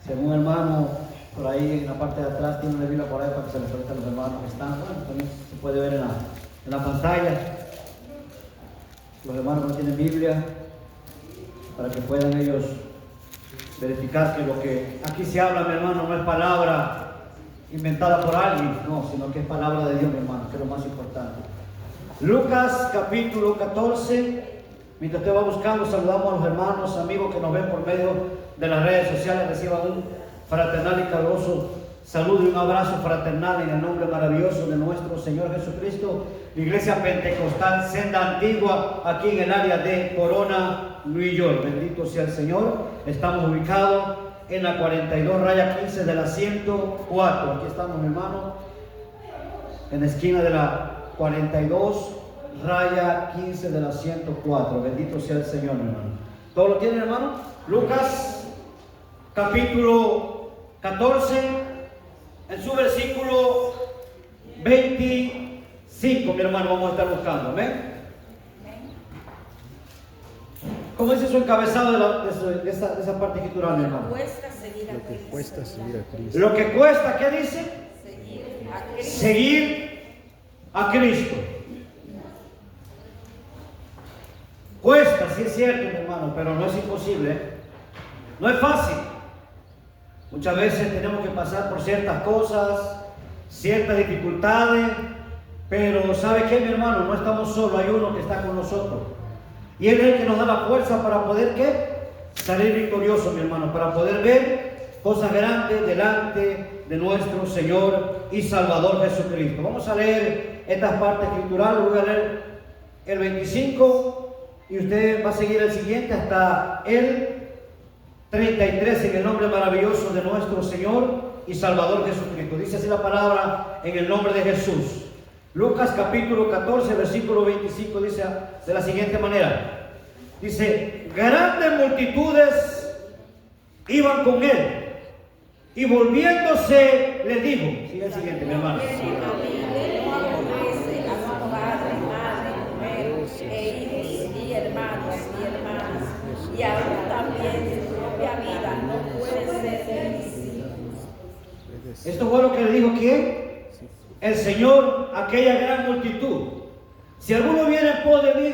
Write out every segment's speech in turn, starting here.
Si algún hermano por ahí en la parte de atrás tiene una Biblia por ahí para que se le preste a los hermanos que están, bueno, también se puede ver en la pantalla. Los hermanos que no tienen Biblia, para que puedan ellos verificar que lo que aquí se habla, mi hermano, no es palabra inventada por alguien, no, sino que es palabra de Dios, mi hermano, que es lo más importante. Lucas capítulo 14. Mientras usted va buscando, saludamos a los hermanos, amigos que nos ven por medio de las redes sociales. Reciban un fraternal y caluroso saludo y un abrazo fraternal en el nombre maravilloso de nuestro Señor Jesucristo. La Iglesia Pentecostal Senda Antigua, aquí en el área de Corona, New York. Bendito sea el Señor. Estamos ubicados en la 42 raya 15 de la 104. Aquí estamos, hermano, en la esquina de la 42 raya 15 de la 104. Bendito sea el Señor, hermano. ¿Todo lo tienen, hermano? Lucas capítulo 14, en su versículo 25, mi hermano, vamos a estar buscando. ¿Amén? ¿Cómo dice su encabezado de esa parte escritural, mi hermano? Lo que cuesta seguir a Cristo. Lo que cuesta, ¿qué dice? Seguir a Cristo. Cuesta, sí es cierto, mi hermano, pero no es imposible, ¿eh? No es fácil. Muchas veces tenemos que pasar por ciertas cosas, ciertas dificultades, pero ¿sabe qué, mi hermano? No estamos solos, hay uno que está con nosotros. Y Él es el que nos da la fuerza para poder, ¿qué? Salir victoriosos, mi hermano, para poder ver cosas grandes delante de nuestro Señor y Salvador Jesucristo. Vamos a leer estas partes escriturales. Voy a leer el 25 y usted va a seguir el siguiente hasta el 33 en el nombre maravilloso de nuestro Señor y Salvador Jesucristo. Dice así la palabra en el nombre de Jesús. Lucas capítulo 14, versículo 25 dice de la siguiente manera. Dice, grandes multitudes iban con él y volviéndose les dijo. Sigue el siguiente, mi hermano. Y aún también su propia vida no puede ser invisible. Esto fue lo que le dijo ¿quién? El Señor a aquella gran multitud. Si alguno viene en pos de mí,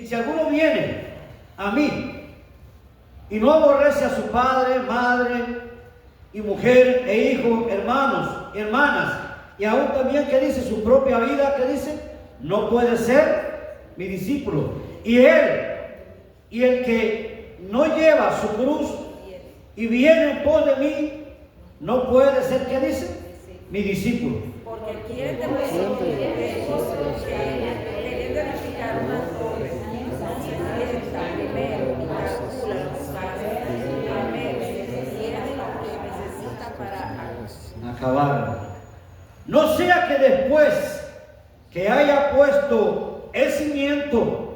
si alguno viene a mí y no aborrece a su padre, madre y mujer e hijos, hermanos y hermanas, y aún también que dice su propia vida, que dice, no puede ser mi discípulo. Y el que no lleva su cruz y viene en pos de mí, no puede ser, ¿qué dice? Mi discípulo. Porque quieren queriendo edificar una torre, primero y calcula los pasos, primero se tiene lo que necesita para acabar. No sea que después que haya puesto el cimiento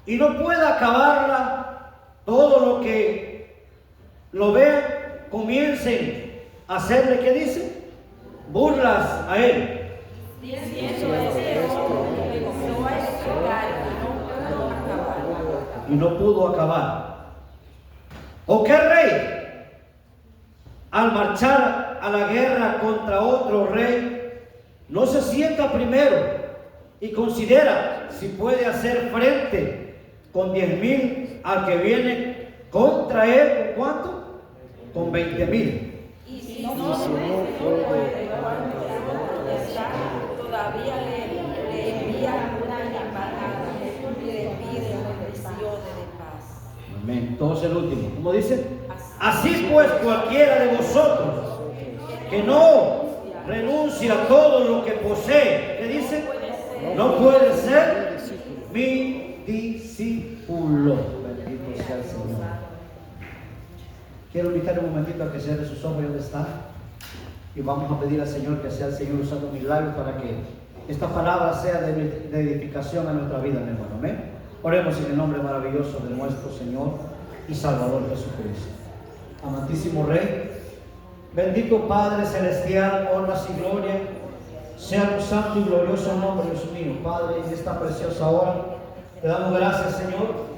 y no pueda acabarla, todo lo que lo vean comiencen a hacerle, ¿qué dice? Burlas a él. Y no pudo acabar. ¿O qué rey, al marchar a la guerra contra otro rey, no se sienta primero y considera si puede hacer frente con 10,000 al que viene contra él? ¿Con cuánto? Con 20,000. Y si no puede, todavía le envía una llamada y le pide bendiciones de paz. Amén. Entonces el último, ¿cómo dice? Así pues cualquiera de vosotros que no renuncie a todo lo que posee, ¿qué dice? No puede ser mi discípulo. Bendito sea el Señor. Quiero invitar un momentito a que cierre sus ojos donde está. Y vamos a pedir al Señor que sea el Señor usando milagros para que esta palabra sea de edificación a nuestra vida, mi hermano. Amén. Oremos en el nombre maravilloso de nuestro Señor y Salvador Jesucristo. Amantísimo Rey, bendito Padre Celestial, honras y gloria, sea tu santo y glorioso nombre, Dios mío. Padre, en esta preciosa hora, te damos gracias, Señor.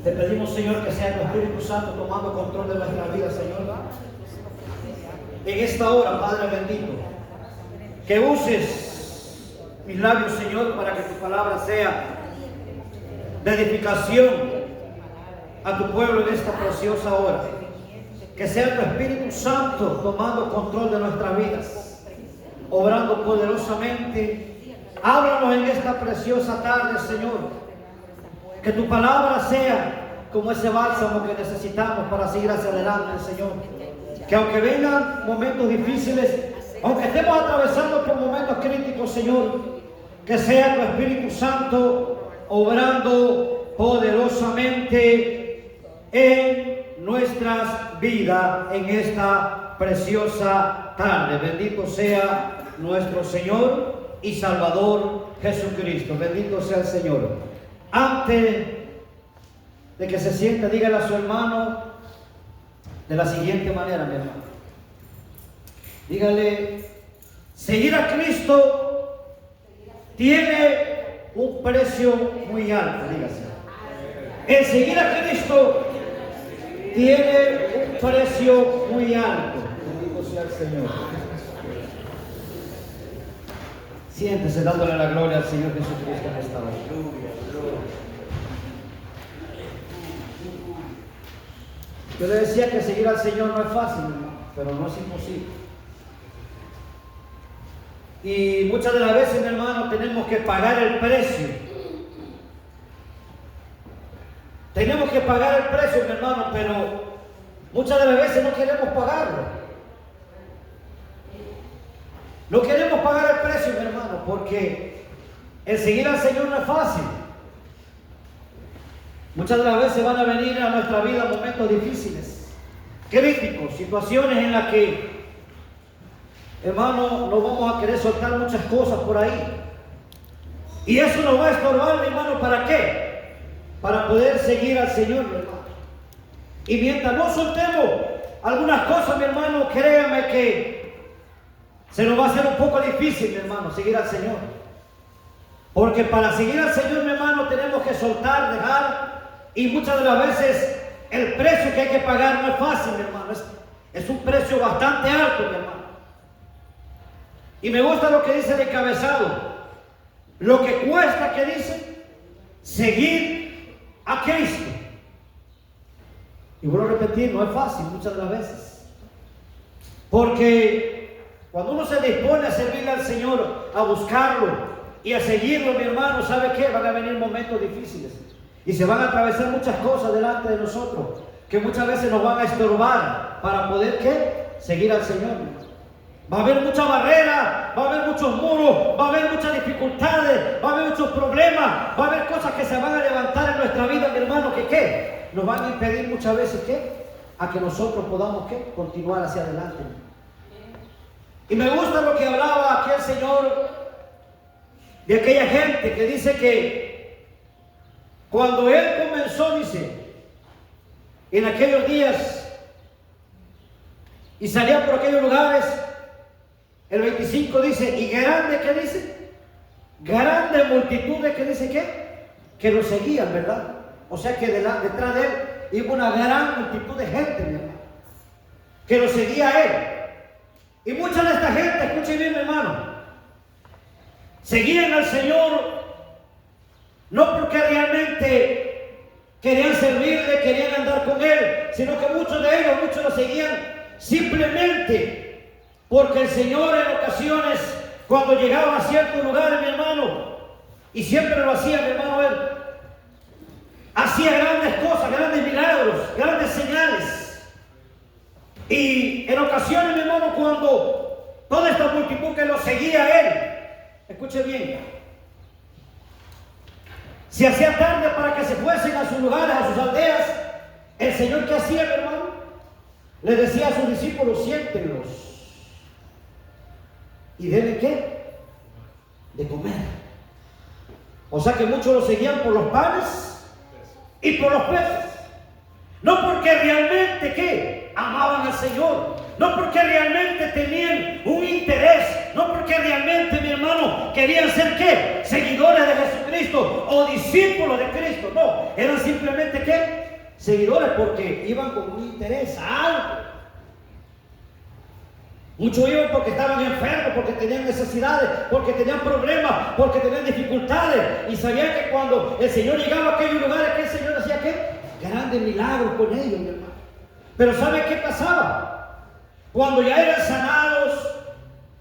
Te pedimos, Señor, que sea tu Espíritu Santo tomando control de nuestra vida, Señor. En esta hora, Padre bendito, que uses mis labios, Señor, para que tu palabra sea de edificación a tu pueblo en esta preciosa hora. Que sea tu Espíritu Santo tomando control de nuestras vidas, obrando poderosamente. Háblanos en esta preciosa tarde, Señor. Que tu palabra sea como ese bálsamo que necesitamos para seguir hacia adelante, Señor. Que aunque vengan momentos difíciles, aunque estemos atravesando por momentos críticos, Señor, que sea tu Espíritu Santo obrando poderosamente en nuestras vidas en esta preciosa tarde. Bendito sea nuestro Señor y Salvador Jesucristo. Bendito sea el Señor. Antes de que se sienta, dígale a su hermano de la siguiente manera, mi hermano. Dígale, seguir a Cristo tiene un precio muy alto, dígase. El seguir a Cristo tiene un precio muy alto. Bendito sea el Señor. Siéntese dándole la gloria al Señor Jesucristo en esta hora. Yo le decía que seguir al Señor no es fácil, hermano, pero no es imposible. Y muchas de las veces, mi hermano, tenemos que pagar el precio. Tenemos que pagar el precio, mi hermano, pero muchas de las veces no queremos pagarlo. No queremos pagar el precio, mi hermano, porque el seguir al Señor no es fácil. Muchas de las veces van a venir a nuestra vida momentos difíciles, críticos, situaciones en las que, hermano, no vamos a querer soltar muchas cosas por ahí. Y eso nos va a estorbar, mi hermano, ¿para qué? Para poder seguir al Señor, mi hermano. Y mientras no soltemos algunas cosas, mi hermano, créame que se nos va a hacer un poco difícil, mi hermano, seguir al Señor. Porque para seguir al Señor, mi hermano, tenemos que soltar, dejar. Y muchas de las veces el precio que hay que pagar no es fácil, mi hermano. Es un precio bastante alto, mi hermano. Y me gusta lo que dice el encabezado. Lo que cuesta, que dice, seguir a Cristo. Y vuelvo a repetir, no es fácil muchas de las veces. Porque cuando uno se dispone a servirle al Señor, a buscarlo y a seguirlo, mi hermano, ¿sabe qué? Van a venir momentos difíciles. Y se van a atravesar muchas cosas delante de nosotros, que muchas veces nos van a estorbar para poder, ¿qué? Seguir al Señor. Va a haber muchas barreras, va a haber muchos muros, va a haber muchas dificultades, va a haber muchos problemas, va a haber cosas que se van a levantar en nuestra vida, mi hermano, que ¿qué? Nos van a impedir muchas veces, ¿qué? A que nosotros podamos, ¿qué? Continuar hacia adelante. Y me gusta lo que hablaba aquí el Señor de aquella gente que dice que cuando Él comenzó, dice, en aquellos días, y salía por aquellos lugares, el 25 dice, y grande, ¿qué dice? Grande multitudes, ¿qué dice qué? Que lo seguían, ¿verdad? O sea que detrás de Él iba una gran multitud de gente, mi hermano, que lo seguía a Él. Y mucha de esta gente, escuchen bien, mi hermano, seguían al Señor no porque realmente querían servirle, querían andar con Él, sino que muchos lo seguían simplemente porque el Señor en ocasiones, cuando llegaba a ciertos lugares, mi hermano, y siempre lo hacía, mi hermano, Él hacía grandes cosas, grandes milagros, grandes señales. Y en ocasiones, mi hermano, cuando toda esta multitud que lo seguía a Él, escuche bien, se hacía tarde para que se fuesen a sus lugares, a sus aldeas, el Señor, ¿qué hacía, mi hermano? Le decía a sus discípulos, siéntenlos y denle, ¿qué? De comer. O sea que muchos lo seguían por los panes y por los peces. No porque realmente, ¿qué? Amaban al Señor. No porque realmente tenían un interés. No porque realmente, mi hermano, querían ser, ¿qué? Seguidores de Jesucristo o discípulos de Cristo. No, eran simplemente, ¿qué? seguidores porque iban con un interés a algo. Muchos iban porque estaban enfermos, porque tenían necesidades, porque tenían problemas, porque tenían dificultades. Y sabían que cuando el Señor llegaba a aquellos lugares, que el Señor hacía ¿qué? Grandes milagros con ellos, mi hermano. Pero ¿sabe qué pasaba? Cuando ya eran sanados,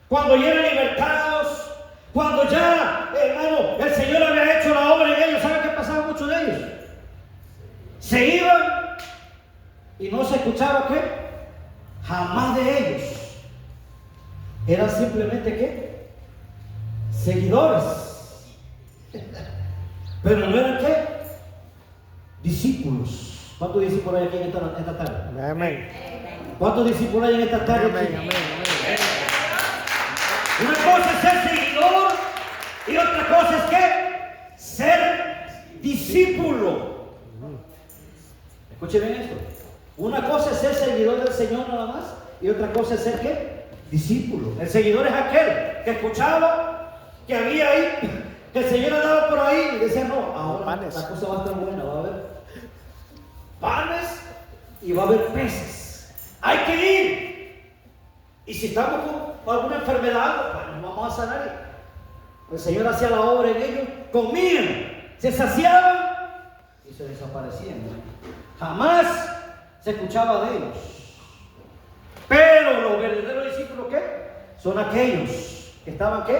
cuando ya eran libertados, cuando ya, hermano, el Señor había hecho la obra en ellos, ¿sabe qué pasaba? Muchos de ellos se iban y no se escuchaba ¿qué? Jamás de ellos. Eran simplemente ¿qué? Seguidores. Pero no eran ¿qué? Discípulos. ¿Cuántos discípulos hay aquí en esta tarde? Amén. ¿Cuántos discípulos hay en esta tarde? Amén, Aquí? amén, amén. Una cosa es ser seguidor y otra cosa es ¿qué? Ser discípulo. Escuchen bien esto. Una cosa es ser seguidor del Señor nada más y otra cosa es ser ¿qué? Discípulo. El seguidor es aquel que escuchaba que había ahí, que el Señor andaba por ahí y decía, no, ahora panes. la cosa va a estar buena, va a haber panes y va a haber peces. Hay que ir. Y si estamos con alguna enfermedad, pues nos vamos a sanar. El Señor hacía la obra en ellos, comían, se saciaban y se desaparecían. Jamás se escuchaba de ellos. Pero los verdaderos discípulos, ¿qué? Son aquellos que estaban, ¿qué?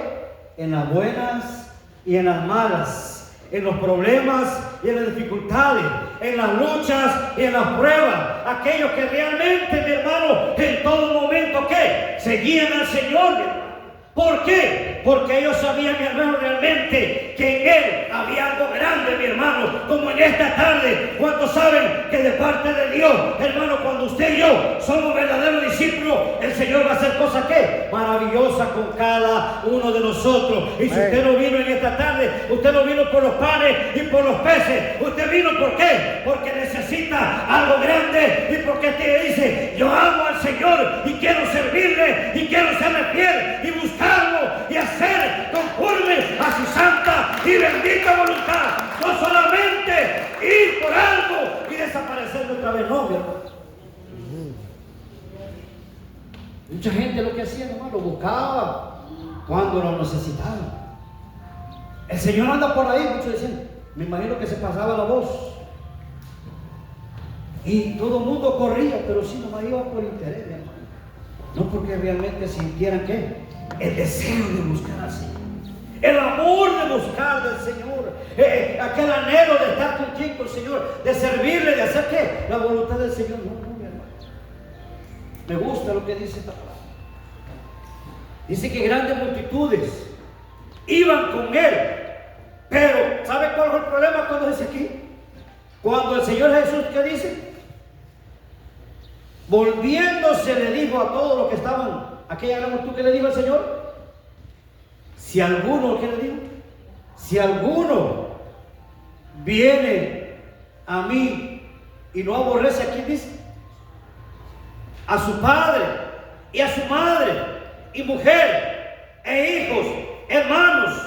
En las buenas y en las malas, en los problemas y en las dificultades, en las luchas y en las pruebas. Aquellos que realmente, mi hermano, en todo momento, ¿qué? Seguían al Señor, mi hermano. ¿Por qué? Porque ellos sabían, mi hermano, realmente que en Él había algo grande, mi hermano, como en esta tarde. ¿Cuántos saben que de parte de Dios, hermano, cuando usted y yo somos verdaderos discípulos, el Señor va a hacer cosas ¿qué? Maravillosas con cada uno de nosotros? Y si usted no vino en esta tarde, usted no vino por los panes y por los peces. Usted vino ¿por qué? Porque necesita algo grande y porque te dice, yo amo al Señor y quiero servirle y quiero serle fiel y buscarlo y hacer conforme a su santa y bendita voluntad. No solamente ir por algo y desaparecer de otra vez, no, mi hermano. Mucha gente lo que hacía, hermano, lo buscaba cuando lo necesitaba. El Señor anda por ahí, muchos dicen, me imagino que se pasaba la voz. Y todo el mundo corría, pero sí, nomás iba por interés, mi hermano. No porque realmente sintieran ¿qué? El deseo de buscar al Señor, el amor de buscar del Señor, aquel anhelo de estar con el Señor, de servirle, de hacer ¿qué? La voluntad del Señor. No, mi hermano. Me gusta lo que dice esta palabra. Dice que grandes multitudes iban con Él, pero ¿sabe cuál es el problema cuando dice aquí? Cuando el Señor Jesús, ¿qué dice? Volviéndose le dijo a todos los que estaban, aquella gran multitud, que le dijo el Señor, si alguno, ¿qué le dijo? Si alguno viene a mí y no aborrece, ¿a quién dice? A su padre y a su madre y mujer e hijos, hermanos,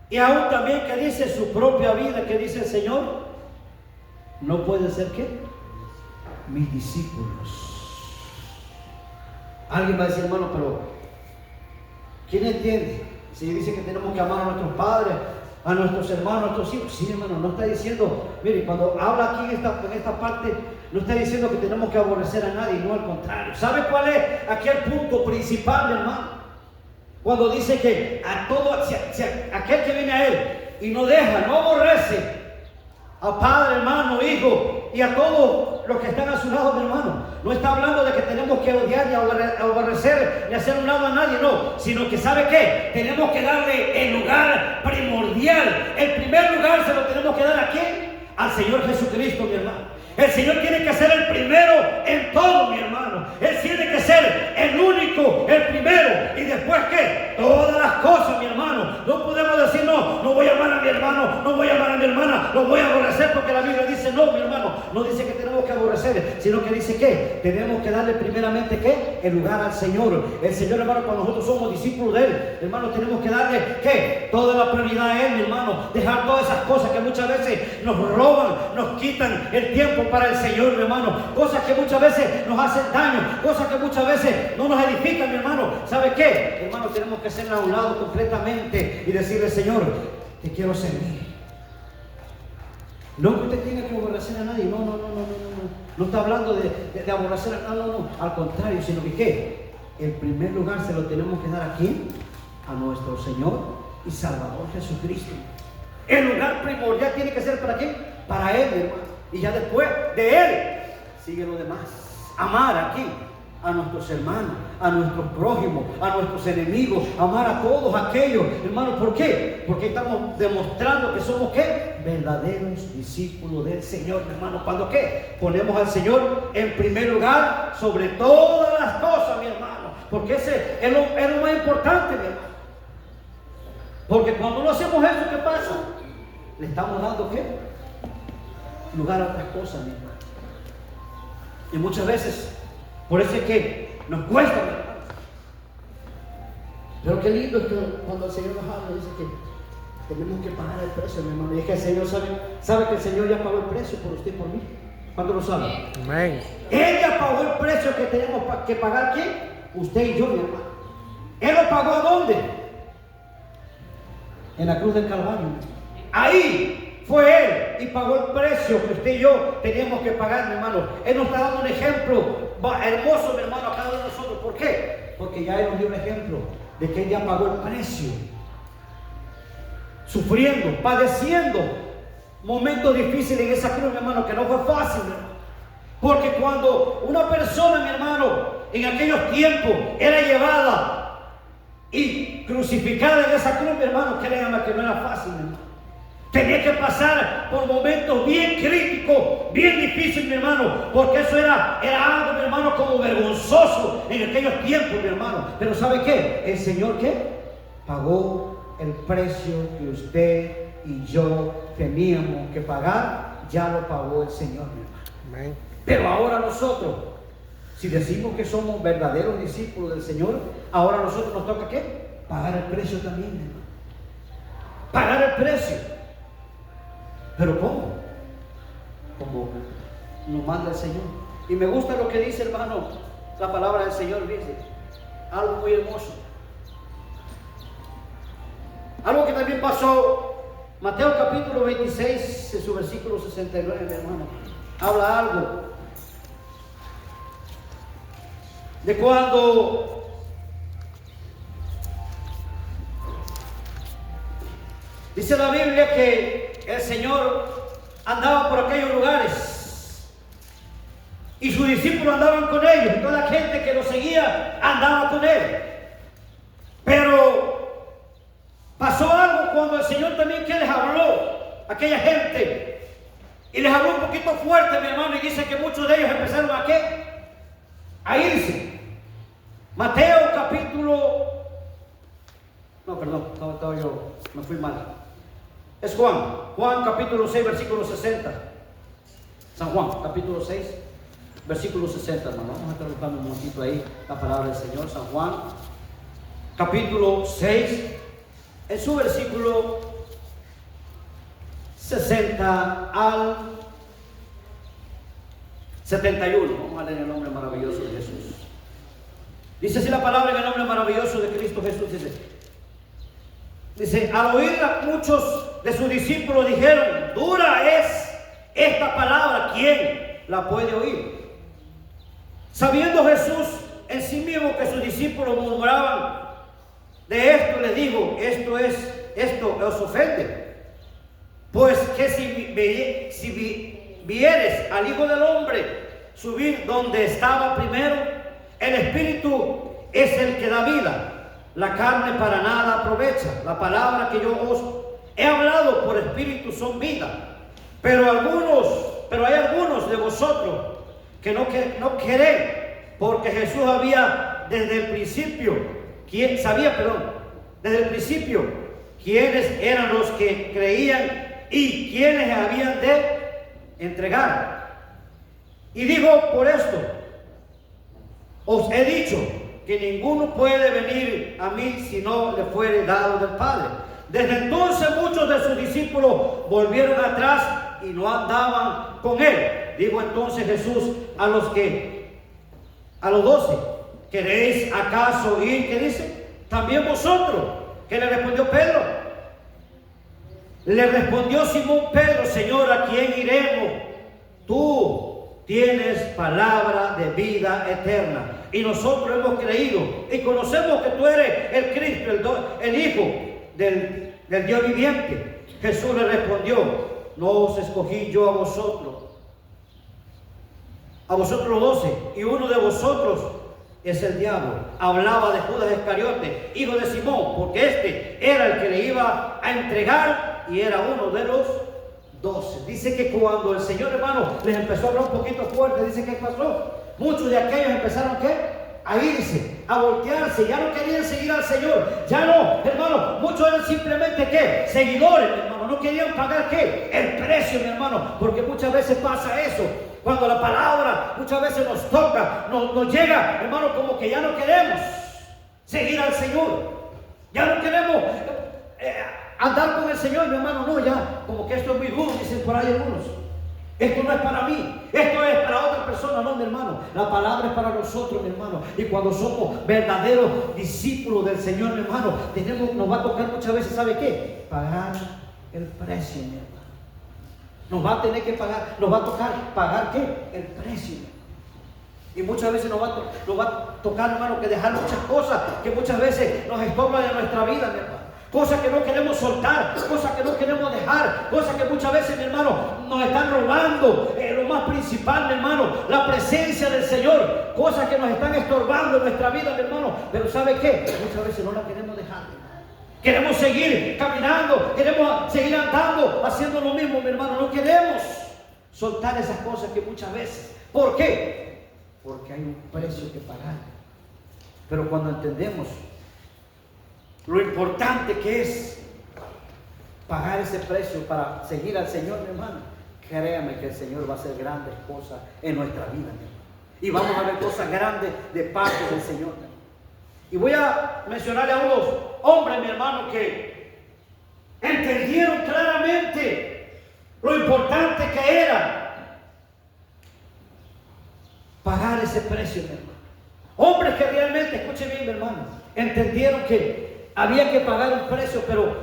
y aún también que dice su propia vida, que dice el Señor, no puede ser ¿qué? Mis discípulos. Alguien va a decir, hermano, pero ¿quién entiende? Si dice que tenemos que amar a nuestros padres, a nuestros hermanos, a nuestros hijos. Sí, hermano, no está diciendo, mire, cuando habla aquí en esta parte, no está diciendo que tenemos que aborrecer a nadie, no, al contrario. ¿Sabe cuál es aquí el punto principal, hermano? Cuando dice que a todo, aquel que viene a Él y no deja, no aborrece a padre, hermano, hijo y a todos los que están a su lado, mi hermano. No está hablando de que tenemos que odiar y aborrecer ni hacer un lado a nadie, no, sino que ¿sabe qué? Tenemos que darle el lugar primordial. El primer lugar se lo tenemos que dar ¿a quién? Al Señor Jesucristo, mi hermano. El Señor tiene que ser el primero en todo, mi hermano. Él tiene que ser el único, el primero. Y después ¿qué? Todas las cosas, mi hermano. No podemos decir, no voy a amar a mi hermano, no voy a amar a mi hermana, lo voy a aborrecer porque la Biblia dice, no, mi hermano. no dice que tenemos que aborrecer, sino que dice que tenemos que darle primeramente ¿qué? El lugar al Señor. El Señor, hermano, cuando nosotros somos discípulos de Él, hermano, tenemos que darle ¿qué? Toda la prioridad a Él, mi hermano. Dejar todas esas cosas que muchas veces nos roban, nos quitan el tiempo para el Señor, mi hermano. Cosas que muchas veces nos hacen daño, cosas que muchas veces no nos edifican, mi hermano. ¿Sabe qué? Hermano, tenemos que hacerla a un lado completamente y decirle: Señor, te quiero servir. No que usted tenga que aborrecer a nadie, no. No está hablando de aborrecer a nadie, no. Al contrario, sino que ¿qué? El primer lugar se lo tenemos que dar a ¿quién? A nuestro Señor y Salvador Jesucristo. El lugar primordial tiene que ser ¿para quién? Para Él, hermano. Y ya después de Él sigue lo demás. Amar a ¿quién? A nuestros hermanos, a nuestros prójimos, a nuestros enemigos, amar a todos aquellos, hermanos. ¿Por qué? Porque estamos demostrando que somos ¿qué? Verdaderos discípulos del Señor, hermano. ¿Cuándo qué? Ponemos al Señor en primer lugar sobre todas las cosas, mi hermano. Porque ese es lo más importante, mi hermano. Porque cuando no hacemos eso, ¿qué pasa? Le estamos dando ¿qué? Lugar a otras cosas, mi hermano. Y muchas veces, por eso es que nos cuesta, mi hermano. Pero qué lindo es que cuando el Señor nos habla, dice que tenemos que pagar el precio, mi hermano. Y es que el Señor sabe que el Señor ya pagó el precio por usted y por mí. ¿Cuánto lo sabe? Amén. Él ya pagó el precio que tenemos que pagar. ¿Quién? Usted y yo, mi hermano. ¿Él lo pagó a dónde? En la cruz del Calvario. Ahí fue Él y pagó el precio que usted y yo teníamos que pagar, mi hermano. Él nos está dando un ejemplo hermoso, mi hermano, a cada uno de nosotros. ¿Por qué? Porque ya Él nos dio un ejemplo de que Él ya pagó el precio. Sufriendo, padeciendo momentos difíciles en esa cruz, mi hermano, que no fue fácil, mi hermano. Porque cuando una persona, mi hermano, en aquellos tiempos era llevada y crucificada en esa cruz, mi hermano, créanme que no era fácil, mi hermano. Tenía que pasar por momentos bien críticos, bien difíciles, mi hermano, porque eso era algo, mi hermano, como vergonzoso en aquellos tiempos, mi hermano. Pero ¿sabe qué? El Señor, ¿qué? Pagó el precio que usted y yo teníamos que pagar. Ya lo pagó el Señor, mi hermano. Amén. Pero ahora nosotros, si decimos que somos verdaderos discípulos del Señor, ahora a nosotros nos toca ¿qué? Pagar el precio también, mi hermano. Pagar el precio. ¿Pero cómo? Como nos manda el Señor. Y me gusta lo que dice, hermano, la palabra del Señor, dice algo muy hermoso. Algo que también pasó, Mateo capítulo 26, en su versículo 69, mi hermano, habla algo de cuando dice la Biblia que el Señor andaba por aquellos lugares y sus discípulos andaban con ellos, y toda la gente que lo seguía andaba con él. Pero pasó algo cuando el Señor también que les habló a aquella gente, y les habló un poquito fuerte, mi hermano, y dice que muchos de ellos empezaron a ¿qué? A irse. Mateo capítulo, no, perdón, estaba yo, me fui mal. Es Juan capítulo 6, versículo 60. San Juan, capítulo 6, versículo 60, hermano. Vamos a estar buscando un momentito ahí la palabra del Señor. San Juan, capítulo 6, en su versículo 60 al 71. Vamos a leer el nombre maravilloso de Jesús. Dice así la palabra en el nombre maravilloso de Cristo Jesús. Dice, al oírla muchos de sus discípulos dijeron: dura es esta palabra, ¿quién la puede oír? Sabiendo Jesús en sí mismo que sus discípulos murmuraban de esto, les dijo: esto os ofende. Pues que si vieres al Hijo del Hombre subir donde estaba primero, el Espíritu es el que da vida. La carne para nada aprovecha. La palabra que yo os he hablado por espíritu son vida. Pero hay algunos de vosotros que no queréis, porque Jesús sabía desde el principio quiénes eran los que creían y quiénes habían de entregar. Y digo por esto, os he dicho que ninguno puede venir a mí si no le fuere dado del Padre. Desde entonces muchos de sus discípulos volvieron atrás y no andaban con él. Dijo entonces Jesús a los 12, ¿queréis acaso ir? ¿Qué dice? También vosotros. ¿Qué le respondió Pedro? Le respondió Simón Pedro, Señor, ¿a quién iremos? Tú tienes palabra de vida eterna y nosotros hemos creído y conocemos que tú eres el Cristo, el Hijo del Dios viviente. Jesús le respondió, no os escogí yo a vosotros los 12, y uno de vosotros es el diablo. Hablaba de Judas Iscariote, hijo de Simón, porque este era el que le iba a entregar y era uno de los 12. Dice que cuando el Señor, hermano, les empezó a hablar un poquito fuerte, dice que pasó. Muchos de aquellos empezaron a irse, a voltearse, ya no querían seguir al Señor, ya no, hermano, muchos eran simplemente seguidores, hermano, no querían pagar el precio, mi hermano, porque muchas veces pasa eso, cuando la palabra muchas veces nos toca, nos llega, hermano, como que ya no queremos seguir al Señor, ya no queremos andar con el Señor, mi hermano, no, ya, como que esto es muy duro, dicen por ahí algunos. Esto no es para mí, esto es para otra persona, no, mi hermano. La palabra es para nosotros, mi hermano. Y cuando somos verdaderos discípulos del Señor, mi hermano, nos va a tocar muchas veces, ¿sabe qué? Pagar el precio, mi hermano. Nos va a tener que pagar, nos va a tocar pagar ¿qué? El precio. Y muchas veces nos va a tocar, hermano, que dejar muchas cosas que muchas veces nos estorban en nuestra vida, mi hermano. Cosas que no queremos soltar, cosas que no queremos dejar, cosas que muchas veces, mi hermano, nos están robando. Lo más principal, mi hermano, la presencia del Señor. Cosas que nos están estorbando en nuestra vida, mi hermano. Pero ¿sabe qué? Muchas veces no la queremos dejar. Queremos seguir caminando, queremos seguir andando, haciendo lo mismo, mi hermano. No queremos soltar esas cosas que muchas veces. ¿Por qué? Porque hay un precio que pagar. Pero cuando entendemos lo importante que es pagar ese precio para seguir al Señor, mi hermano, créame que el Señor va a hacer grandes cosas en nuestra vida, mi hermano. Y vamos a ver cosas grandes de parte del Señor, mi hermano. Y voy a mencionarle a unos hombres, mi hermano, que entendieron claramente lo importante que era pagar ese precio, mi hermano. Hombres que realmente, escuchen bien, mi hermano, entendieron que había que pagar un precio, pero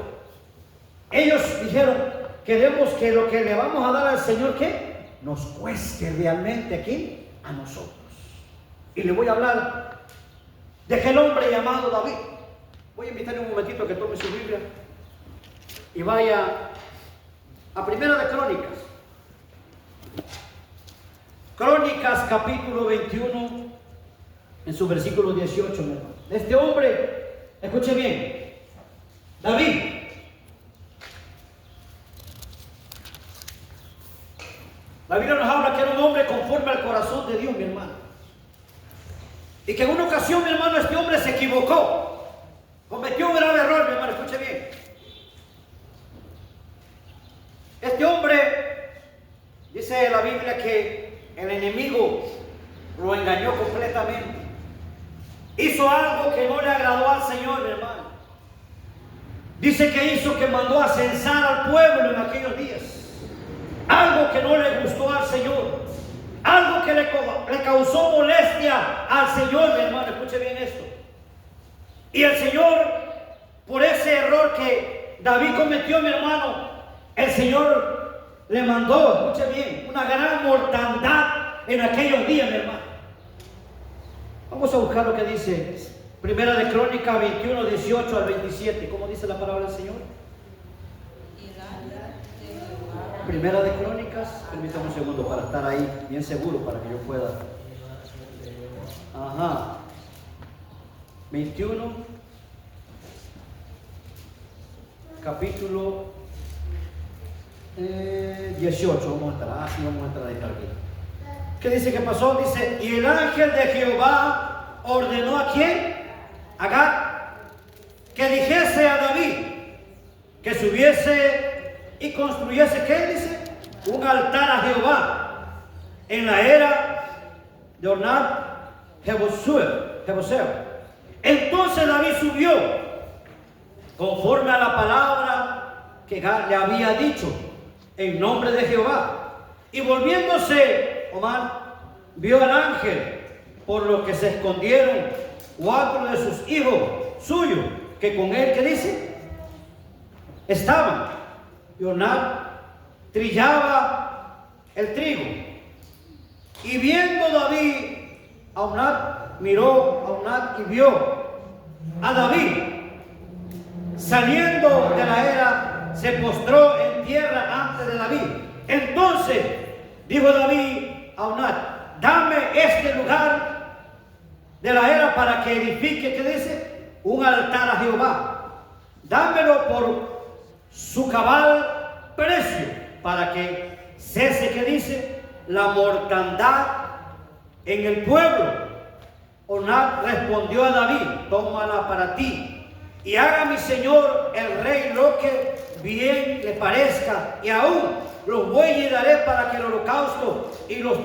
ellos dijeron, queremos que lo que le vamos a dar al Señor, ¿qué? Nos cueste realmente aquí a nosotros. Y le voy a hablar de aquel hombre llamado David. Voy a invitarle un momentito a que tome su Biblia y vaya a Primera de Crónicas. Crónicas capítulo 21, en su versículo 18, mi hermano. Este hombre, escuche bien, David. La Biblia nos habla que era un hombre conforme al corazón de Dios, mi hermano. Y que en una ocasión, mi hermano, este hombre se equivocó. Cometió un grave error, mi hermano, escuche bien. Este hombre, dice la Biblia que el enemigo lo engañó completamente. Hizo algo que no le agradó al Señor, mi hermano. Dice que hizo que mandó a censar al pueblo en aquellos días. Algo que no le gustó al Señor. Algo que le causó molestia al Señor, mi hermano. Escuche bien esto. Y el Señor, por ese error que David cometió, mi hermano, el Señor le mandó, escuche bien, una gran mortandad en aquellos días, mi hermano. Vamos a buscar lo que dice Primera de Crónicas 21, 18 al 27. ¿Cómo dice la palabra del Señor? Primera de Crónicas, permítame un segundo para estar ahí bien seguro, para que yo pueda. Ajá. 21, capítulo 18. Vamos a estar, sí, vamos a entrar ahí para aquí. ¿Qué dice que pasó? Dice, y el ángel de Jehová ordenó ¿a quién? A Gad, que dijese a David que subiese y construyese, ¿qué dice? un altar a Jehová en la era de Ornat Jebuseo. Entonces David subió conforme a la palabra que Gad le había dicho en nombre de Jehová. Y volviéndose, Omar vio al ángel, por lo que se escondieron 4 de sus hijos suyos, que con él, ¿qué dice? Estaban. Y Ornat trillaba el trigo. Y viendo David a Ornat, miró a Ornat y vio a David saliendo de la era, se postró en tierra antes de David. Entonces dijo David a Ornat: dame este lugar de la era para que edifique, ¿qué dice? Un altar a Jehová. Dámelo por su cabal precio, para que cese, ¿qué dice? La mortandad en el pueblo. Ornat respondió a David: tómala para ti, y haga mi señor el rey lo que bien le parezca, y aún los bueyes daré para que el holocausto, y los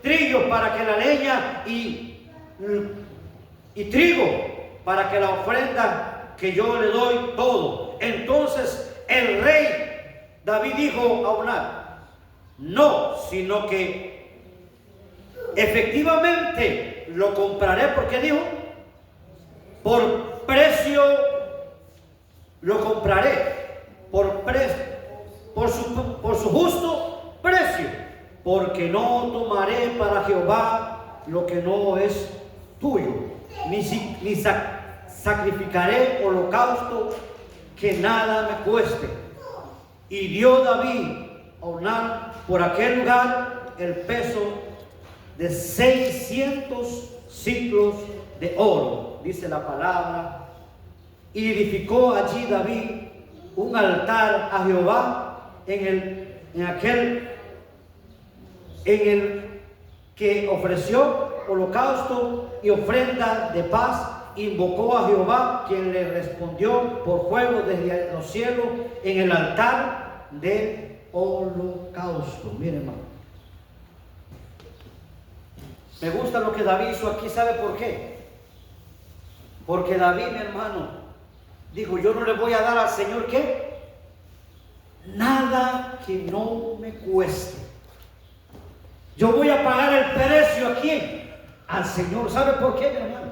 trillos para que la leña, y trigo para que la ofrenda que yo le doy, todo. Entonces el rey David dijo a Ornat: no, sino que efectivamente lo compraré. ¿Por qué dijo? Por precio lo compraré, por su justo precio, porque no tomaré para Jehová lo que no es tuyo, ni sacrificaré holocausto que nada me cueste. Y dio David a Ornat por aquel lugar el peso de 600 ciclos de oro, dice la palabra. Y edificó allí David un altar a Jehová en el que ofreció holocausto y ofrenda de paz. Invocó a Jehová, quien le respondió por fuego desde los cielos en el altar de holocausto. Miren, hermano, me gusta lo que David hizo aquí. ¿Sabe por qué? Porque David, mi hermano, dijo: yo no le voy a dar al Señor, ¿qué? Nada que no me cueste. Yo voy a pagar el precio ¿a quién? Al Señor. ¿Sabe por qué, mi hermano?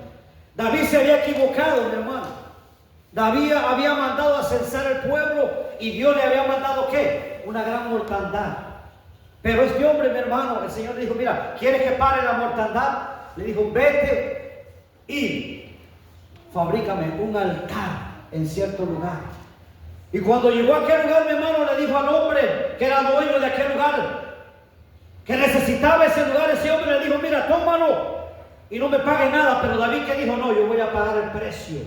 David se había equivocado, mi hermano. David había mandado a censar el pueblo y Dios le había mandado ¿qué? Una gran mortandad. Pero este hombre, mi hermano, el Señor le dijo: mira, ¿quieres que pare la mortandad? Le dijo: vete y fabrícame un altar en cierto lugar. Y cuando llegó a aquel lugar, mi hermano, le dijo al hombre que era dueño de aquel lugar, que necesitaba ese lugar. Ese hombre le dijo: mira, tómalo y no me pague nada. Pero David, que dijo: no, yo voy a pagar el precio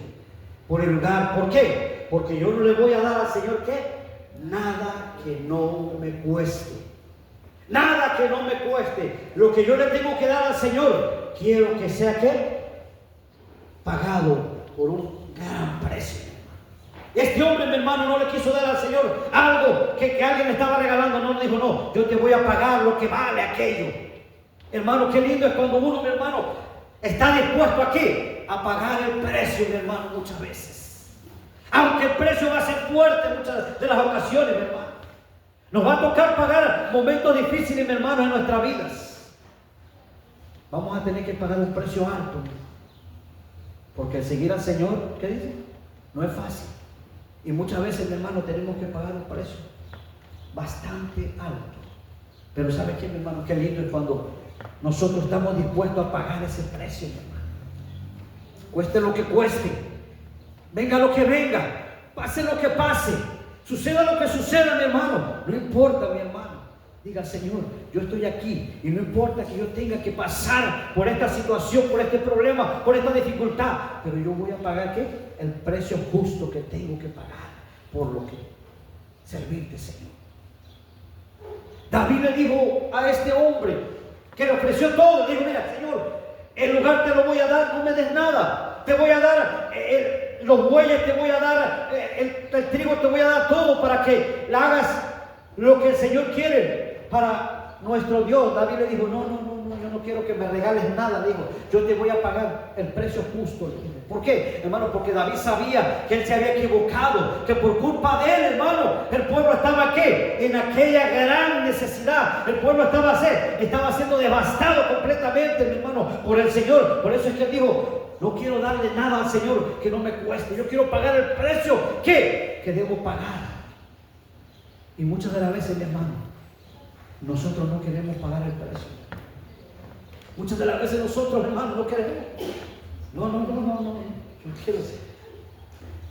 por el lugar. ¿Por qué? Porque yo no le voy a dar al Señor ¿qué? Nada que no me cueste. Nada que no me cueste. Lo que yo le tengo que dar al Señor, quiero que sea ¿qué? Pagado por un gran precio. Este hombre, mi hermano, no le quiso dar al Señor algo que alguien le estaba regalando. No, le dijo: no, yo te voy a pagar lo que vale aquello. Hermano, qué lindo es cuando uno, mi hermano, está dispuesto aquí a pagar el precio, mi hermano, muchas veces. Aunque el precio va a ser fuerte en muchas de las ocasiones, mi hermano. Nos va a tocar pagar momentos difíciles, mi hermano, en nuestras vidas. Vamos a tener que pagar un precio alto. Porque el seguir al Señor, ¿qué dice? No es fácil. Y muchas veces, mi hermano, tenemos que pagar un precio bastante alto. Pero ¿sabe qué, mi hermano? Qué lindo es cuando nosotros estamos dispuestos a pagar ese precio, mi hermano. Cueste lo que cueste, venga lo que venga, pase lo que pase, suceda lo que suceda, mi hermano. No importa, mi hermano. Diga: Señor, yo estoy aquí y no importa que yo tenga que pasar por esta situación, por este problema, por esta dificultad, pero yo voy a pagar ¿qué? El precio justo que tengo que pagar por lo que servirte, Señor. David le dijo a este hombre que le ofreció todo, le dijo: mira, Señor, el lugar te lo voy a dar, no me des nada, te voy a dar los bueyes, te voy a dar el trigo, te voy a dar todo para que le hagas lo que el Señor quiere. para nuestro Dios. David le dijo, no, yo no quiero que me regales nada. Le dijo, yo te voy a pagar el precio justo. Le dijo. ¿Por qué, hermano? Porque David sabía que él se había equivocado, que por culpa de él, hermano, el pueblo estaba ¿qué? En aquella gran necesidad. El pueblo estaba siendo devastado completamente, mi hermano, por el Señor. Por eso es que él dijo, no quiero darle nada al Señor que no me cueste. Yo quiero pagar el precio que debo pagar. Y muchas de las veces, mi hermano, nosotros no queremos pagar el precio. Muchas de las veces nosotros, hermano, no queremos. No.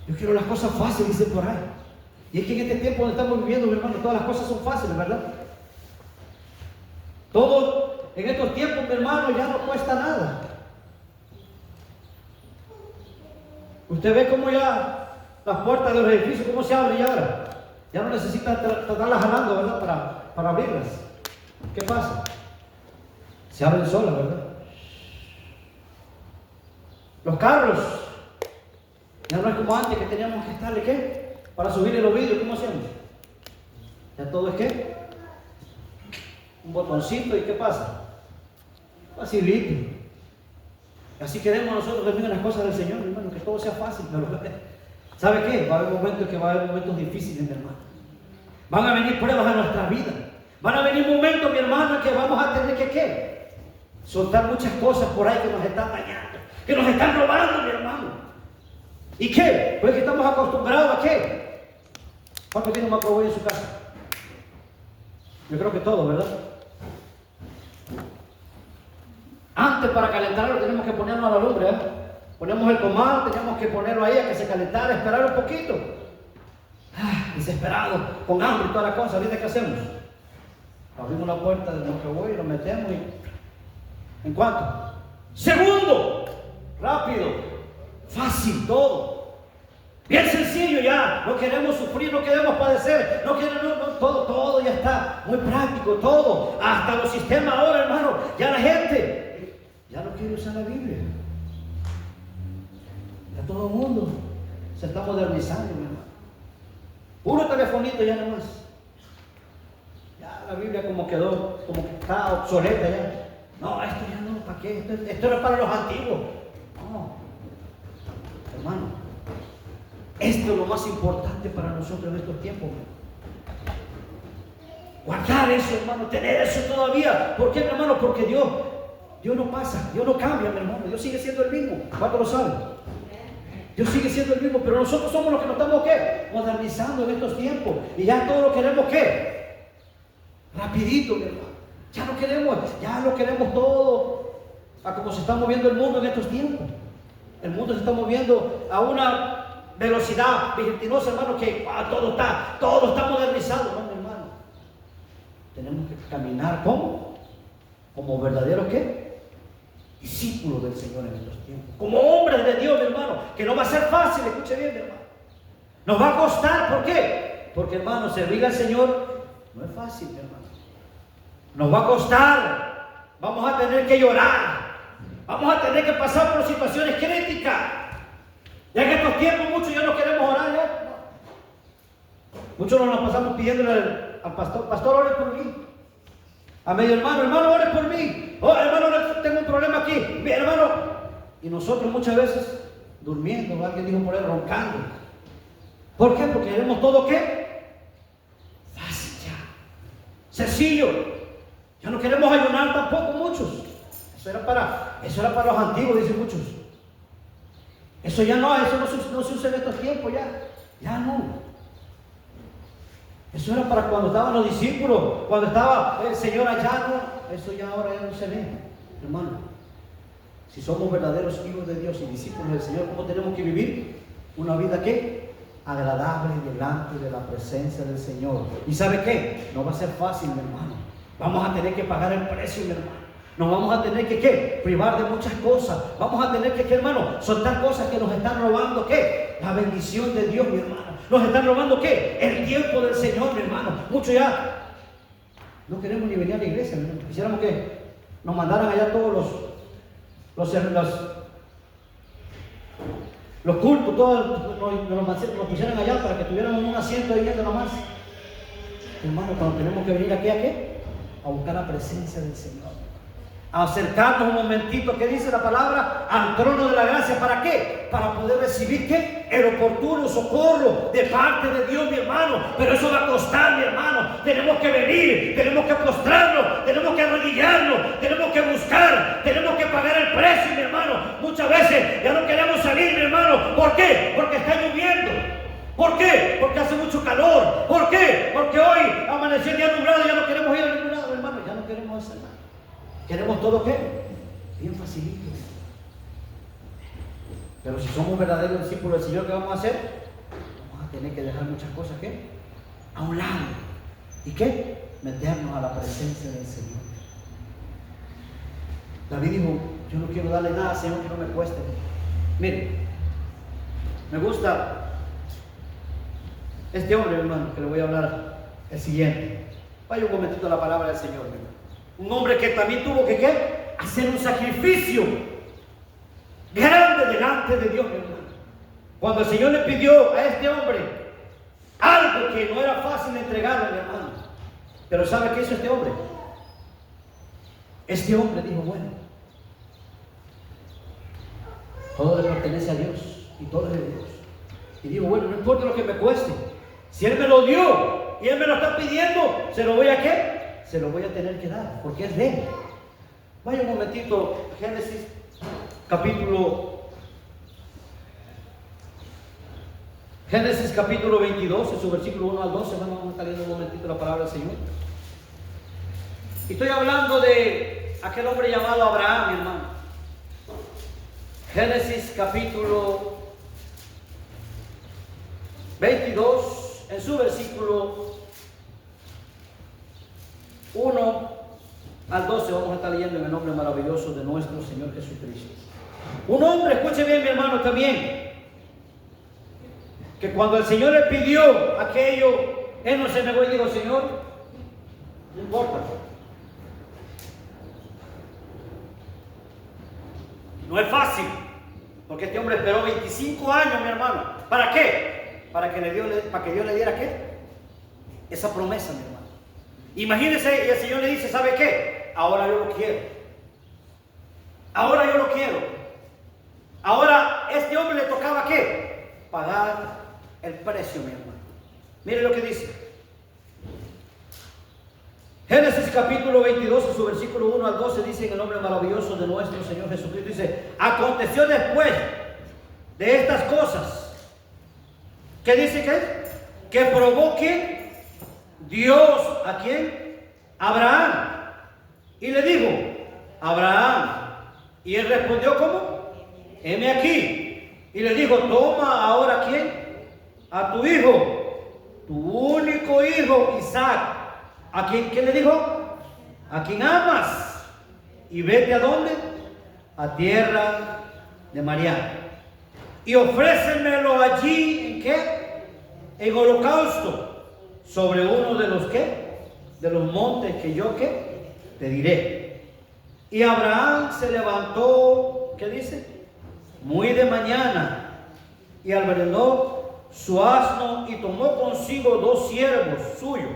Yo quiero las cosas fáciles, dice por ahí. Y es que en este tiempo donde estamos viviendo, mi hermano, todas las cosas son fáciles, ¿verdad? Todo en estos tiempos, mi hermano, ya no cuesta nada. Usted ve cómo ya las puertas de los edificios, cómo se abren ya ahora. Ya no necesita tratarlas jalando, ¿verdad? Para abrirlas. ¿Qué pasa? Se abren solas, ¿verdad? Los carros. Ya no es como antes que teníamos que estarle, ¿qué? Para subirle los vidrios, ¿cómo hacíamos? Ya todo es ¿qué? Un botoncito, ¿y qué pasa? Facilito. Así queremos nosotros también las cosas del Señor, hermano, que todo sea fácil. Pero, ¿sabe qué? Va a haber momentos difíciles, mi hermano. Van a venir pruebas a nuestra vida. Van a venir momentos, mi hermano, en que vamos a tener que ¿qué? Soltar muchas cosas por ahí que nos están dañando, que nos están robando, mi hermano. ¿Y qué? Pues que estamos acostumbrados a ¿qué? ¿Cuánto tiene un microwave en su casa? Yo creo que todo, ¿verdad? Antes para calentarlo tenemos que ponerlo a la lumbre, ¿eh? Ponemos el comal, teníamos que ponerlo ahí a que se calentara, esperar un poquito. Desesperado, con hambre y toda la cosa. ¿Ahorita qué hacemos? Abrimos la puerta del microwave y lo metemos y... ¿En cuánto? ¡Segundo! Rápido, fácil, todo. Bien sencillo ya. No queremos sufrir, no queremos padecer, todo ya está muy práctico, todo. Hasta los sistemas ahora, hermano, ya la gente ya no quiere usar la Biblia. Ya todo el mundo se está modernizando, mi hermano. Puro telefonito ya nada más. Ya la Biblia como que está obsoleta ya. No, esto ya no, ¿para qué? Esto era para los antiguos. No, hermano, esto es lo más importante para nosotros en estos tiempos, hermano. Guardar eso, hermano, tener eso todavía. ¿Por qué, mi hermano? Porque Dios no pasa, Dios no cambia, mi hermano. Dios sigue siendo el mismo. ¿Cuántos lo saben? Dios sigue siendo el mismo, pero nosotros somos los que nos estamos ¿qué? Modernizando en estos tiempos. Y ya todo lo queremos ¿qué? Rapidito, mi hermano. Ya lo queremos todo a como se está moviendo el mundo en estos tiempos. El mundo se está moviendo a una velocidad vertiginosa, hermano, que todo está modernizado, ¿no, mi hermano? Tenemos que caminar ¿cómo? Como verdaderos ¿qué? Discípulos del Señor en estos tiempos, como hombres de Dios, mi hermano, que no va a ser fácil, escuche bien, mi hermano. Nos va a costar, ¿por qué? Porque, hermano, servir al Señor no es fácil, mi hermano. Nos va a costar, vamos a tener que llorar, vamos a tener que pasar por situaciones críticas. Ya en estos tiempos muchos ya no queremos orar, ¿ya? Muchos nos pasamos pidiéndole al pastor, ore por mí. A medio hermano, ore por mí. Oh, hermano, tengo un problema aquí. Mi hermano. Y nosotros muchas veces durmiendo, alguien dijo por ahí, roncando. ¿Por qué? Porque queremos todo ¿qué? Fácil ya. Sencillo. Ya no queremos ayunar tampoco muchos. Eso era para los antiguos, dicen muchos. Eso ya no, no se usa en estos tiempos ya no. Eso era para cuando estaban los discípulos, cuando estaba el Señor allá, no. Eso ya ahora ya no se ve, hermano. Si somos verdaderos hijos de Dios y discípulos del Señor, ¿cómo tenemos que vivir? Una vida ¿qué? Agradable delante de la presencia del Señor. ¿Y sabe qué? No va a ser fácil, mi hermano. Vamos a tener que pagar el precio, mi hermano. Nos vamos a tener que ¿qué? Privar de muchas cosas. Vamos a tener que ¿qué, hermano? Soltar cosas que nos están robando ¿qué? La bendición de Dios, mi hermano. Nos están robando ¿qué? El tiempo del Señor, mi hermano. Muchos ya no queremos ni venir a la iglesia, mi hermano. Quisiéramos que nos mandaran allá todos los cultos, todos nos pusieran allá para que tuviéramos un asiento ahí viendo nomás. Hermano, cuando tenemos que venir aquí, ¿a qué? a buscar la presencia del Señor. A acercarnos un momentito, que dice la palabra, al trono de la gracia. ¿Para qué? Para poder recibir ¿qué? El oportuno socorro de parte de Dios, mi hermano. Pero eso va a costar, mi hermano. Tenemos que venir, tenemos que postrarnos, tenemos que arrodillarnos, tenemos que buscar, tenemos que pagar el precio, mi hermano. Muchas veces ya no queremos salir, mi hermano. ¿Por qué? Porque está lloviendo. ¿Por qué? Porque hace mucho calor. ¿Por qué? Porque hoy amaneció el día nublado y ya no queremos ir a ningún lado, hermano. Ya no queremos hacer nada. Queremos todo ¿qué? Bien facilito. Pero si somos verdaderos discípulos del Señor, ¿qué vamos a hacer? Vamos a tener que dejar muchas cosas ¿qué? A un lado. ¿Y qué? Meternos a la presencia del Señor. David dijo, yo no quiero darle nada, Señor, que no me cueste. Mire, me gusta este hombre, hermano, que le voy a hablar el siguiente. Vaya un momentito a la palabra del Señor, hermano. Un hombre que también tuvo que ¿qué? Hacer un sacrificio grande delante de Dios, mi hermano. Cuando el Señor le pidió a este hombre algo que no era fácil entregarle, mi hermano. Pero ¿sabe qué hizo este hombre? Este hombre dijo, bueno, todo le pertenece a Dios y todo es de Dios. Y digo, bueno, no importa lo que me cueste. Si Él me lo dio y Él me lo está pidiendo, ¿se lo voy a qué? Se lo voy a tener que dar, porque es de Él. Vaya un momentito, Génesis capítulo 22, en su versículo 1 al 12, vamos a estar leyendo un momentito la palabra del Señor. Y estoy hablando de aquel hombre llamado Abraham, mi hermano. Génesis capítulo 22, en su versículo 1 al 12, vamos a estar leyendo en el nombre maravilloso de nuestro Señor Jesucristo. Un hombre, escuche bien, mi hermano, también, que cuando el Señor le pidió aquello, él no se negó y dijo, Señor, no importa. No es fácil, porque este hombre esperó 25 años, mi hermano. ¿Para qué? Para que Dios le diera ¿qué? Esa promesa, mi hermano. Imagínense, y el Señor le dice, ¿sabe qué? Ahora yo lo quiero. Ahora yo lo quiero. Ahora, este hombre le tocaba ¿qué? Pagar el precio, mi hermano. Mire lo que dice. Génesis capítulo 22, en su versículo 1 al 12, dice en el nombre maravilloso de nuestro Señor Jesucristo, dice, aconteció después de estas cosas, ¿qué dice que probó que Dios, ¿a quién? Abraham. Y le dijo, Abraham. Y él respondió, ¿cómo? Heme aquí. Y le dijo, toma ahora ¿a quién? A tu hijo, tu único hijo, Isaac. ¿A quién? ¿Qué le dijo? A quien amas. Y vete ¿a dónde? A tierra de Moriah. Y ofrécemelo allí, ¿en qué? En holocausto. Sobre uno de los ¿qué? De los montes que yo ¿qué? Te diré. Y Abraham se levantó, ¿qué dice? Muy de mañana, y albergó su asno y tomó consigo 2 siervos suyos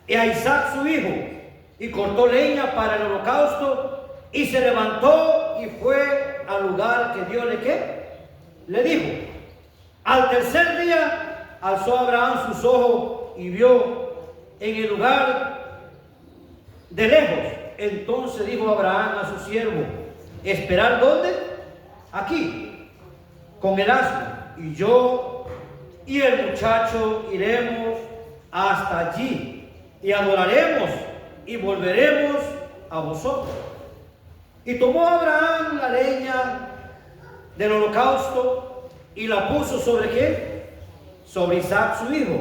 y a Isaac su hijo, y cortó leña para el holocausto, y se levantó y fue al lugar que Dios le ¿qué? Le dijo. Al tercer día alzó Abraham sus ojos y vio en el lugar de lejos. Entonces dijo Abraham a su siervo, ¿esperar dónde? Aquí, con el asno, y yo y el muchacho iremos hasta allí, y adoraremos, y volveremos a vosotros. Y tomó Abraham la leña del holocausto, y la puso sobre ¿qué? Sobre Isaac su hijo.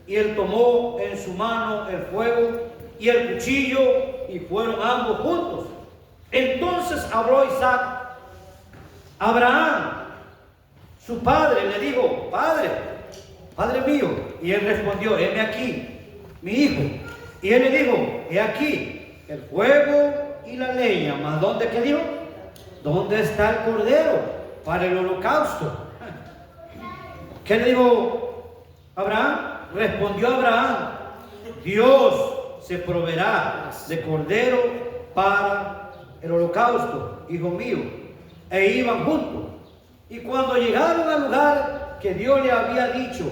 Y él tomó en su mano el fuego y el cuchillo, y fueron ambos juntos. Entonces habló Isaac a Abraham, su padre, le dijo, Padre mío. Y él respondió, heme aquí, mi hijo. Y él le dijo, he aquí el fuego y la leña, mas ¿dónde qué dijo? ¿Dónde está el cordero para el holocausto? ¿Qué le dijo Abraham? Respondió Abraham, Dios se proveerá de cordero para el holocausto, hijo mío. E iban juntos. Y cuando llegaron al lugar que Dios le había dicho,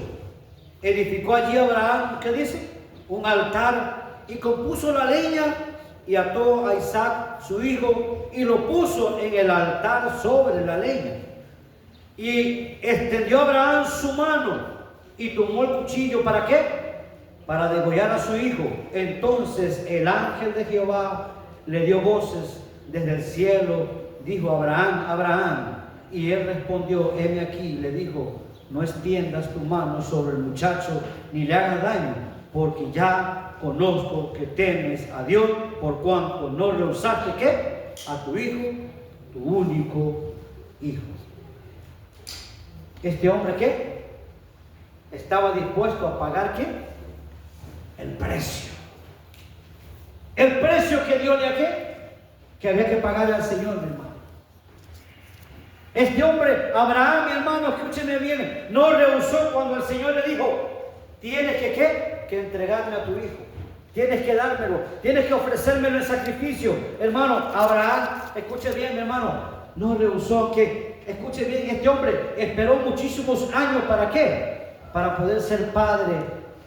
edificó allí Abraham, ¿qué dice? Un altar, y compuso la leña y ató a Isaac su hijo y lo puso en el altar sobre la leña. Y extendió Abraham su mano y tomó el cuchillo, ¿para qué? Para degollar a su hijo. Entonces el ángel de Jehová le dio voces desde el cielo, dijo: Abraham, Abraham. Y él respondió: heme aquí. Le dijo: no extiendas tu mano sobre el muchacho ni le hagas daño, porque ya conozco que temes a Dios, por cuanto no rehusaste ¿qué? A tu hijo, tu único hijo. Este hombre ¿qué? Estaba dispuesto a pagar ¿qué? El precio. El precio que Dios le ¿qué? Que había que pagarle al Señor, mi hermano. Este hombre, Abraham, mi hermano, escúcheme bien, no rehusó cuando el Señor le dijo: tienes que ¿qué? Que entregarme a tu hijo. Tienes que dármelo, tienes que ofrecérmelo en sacrificio. Hermano, Abraham, escuche bien, mi hermano, no rehusó que, escuche bien, este hombre esperó muchísimos años, ¿para qué? Para poder ser padre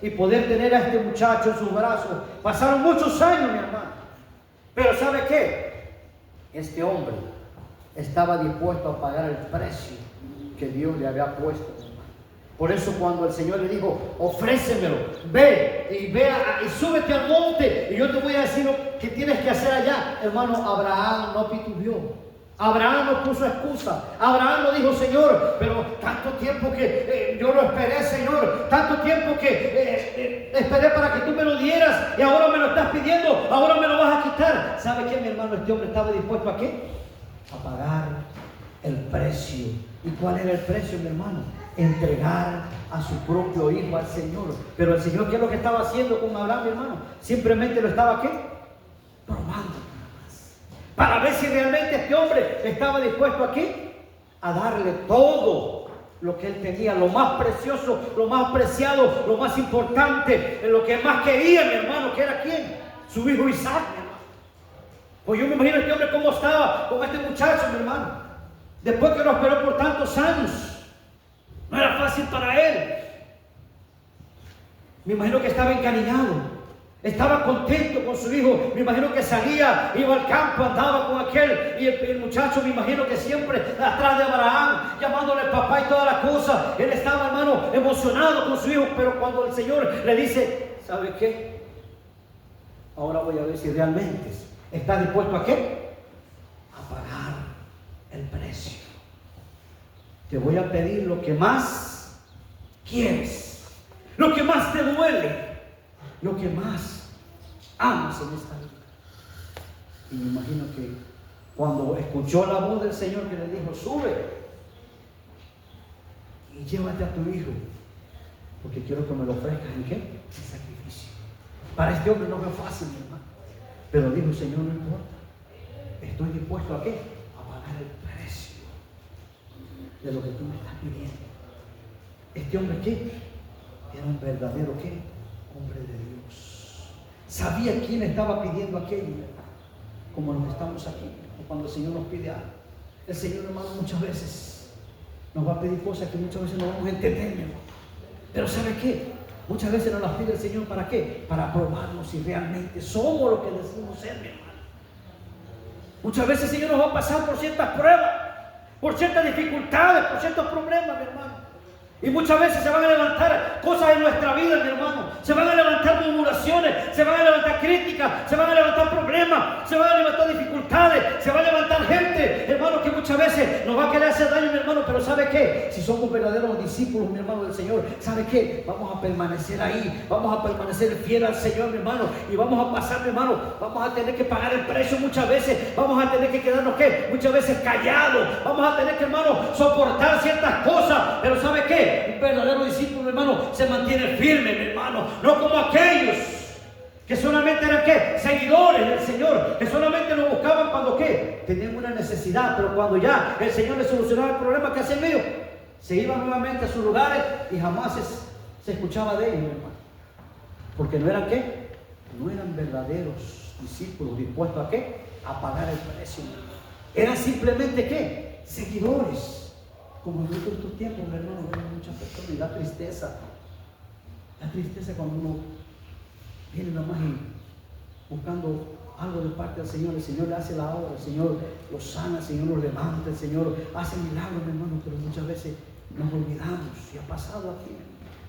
y poder tener a este muchacho en sus brazos. Pasaron muchos años, mi hermano. Pero ¿sabe qué? Este hombre estaba dispuesto a pagar el precio que Dios le había puesto. Por eso cuando el Señor le dijo: ofrécemelo, ve y súbete al monte y yo te voy a decir lo que tienes que hacer allá. Hermano, Abraham no titubeó. Abraham no puso excusa. Abraham no dijo: Señor, pero tanto tiempo que yo lo esperé, Señor, tanto tiempo que esperé para que tú me lo dieras y ahora me lo estás pidiendo, ahora me lo vas a quitar. ¿Sabe qué, mi hermano? Este hombre estaba dispuesto a ¿qué? A pagar el precio. ¿Y cuál era el precio, mi hermano? Entregar a su propio hijo al Señor. Pero el Señor, ¿qué es lo que estaba haciendo con Abraham, mi hermano? Simplemente lo estaba ¿qué? Probando, para ver si realmente este hombre estaba dispuesto aquí a darle todo lo que él tenía, lo más precioso, lo más preciado, lo más importante, lo que más quería, mi hermano, que era ¿quién? Su hijo Isaac, mi hermano. Pues yo me imagino este hombre cómo estaba con este muchacho, mi hermano, después que lo esperó por tantos años. No era fácil para él. Me imagino que estaba encariñado, estaba contento con su hijo. Me imagino que salía, iba al campo, andaba con aquel. Y el muchacho, me imagino que siempre atrás de Abraham, llamándole papá y todas las cosas. Él estaba, hermano, emocionado con su hijo. Pero cuando el Señor le dice: ¿sabe qué? Ahora voy a ver si realmente está dispuesto a ¿qué? A pagar el precio. Te voy a pedir lo que más quieres, lo que más te duele, lo que más amas en esta vida. Y me imagino que cuando escuchó la voz del Señor que le dijo: sube y llévate a tu hijo, porque quiero que me lo ofrezcas en ¿qué? En sacrificio. Para este hombre no fue fácil, mi hermano, pero dijo: Señor, no importa, estoy dispuesto a ¿qué? A pagar el precio de lo que tú me estás pidiendo. Este hombre ¿qué? Era un verdadero ¿qué? Hombre de Dios. Sabía quién estaba pidiendo aquello, como los que estamos aquí, o cuando el Señor nos pide algo. El Señor, hermano, muchas veces nos va a pedir cosas que muchas veces no vamos a entender, mi hermano. Pero ¿sabe qué? Muchas veces nos las pide el Señor, ¿para qué? Para probarnos si realmente somos lo que decimos ser, mi hermano. Muchas veces el Señor nos va a pasar por ciertas pruebas, por ciertas dificultades, por ciertos problemas, mi hermano. Y muchas veces se van a levantar cosas en nuestra vida, mi hermano. Se van a levantar murmuraciones, se van a levantar críticas, se van a levantar problemas, se van a levantar dificultades, se va a levantar gente, hermano, que muchas veces nos va a querer hacer daño, mi hermano. Pero ¿sabe qué? Si somos verdaderos discípulos, mi hermano, del Señor, ¿sabe qué? Vamos a permanecer ahí, vamos a permanecer fiel al Señor, mi hermano. Y vamos a pasar, mi hermano, vamos a tener que pagar el precio muchas veces. Vamos a tener que quedarnos, ¿qué? Muchas veces callados. Vamos a tener que, hermano, soportar ciertas cosas. Pero ¿sabe qué? Un verdadero discípulo, hermano, se mantiene firme, mi hermano. No como aquellos que solamente eran ¿qué? Seguidores del Señor, que solamente lo buscaban cuando ¿qué? Tenían una necesidad. Pero cuando ya el Señor les solucionaba el problema, que hacían ellos, se iban nuevamente a sus lugares y jamás se escuchaba de ellos, mi hermano. Porque no eran ¿qué? no eran verdaderos discípulos dispuestos a ¿qué? A pagar el precio. Eran simplemente ¿qué? Seguidores. Como en estos tiempos, mi hermano, vemos muchas personas y da tristeza. La tristeza cuando uno viene nada más buscando algo de parte del Señor. El Señor le hace la obra, el Señor lo sana, el Señor lo levanta, el Señor hace milagros, mi hermano, pero muchas veces nos olvidamos y ha pasado aquí.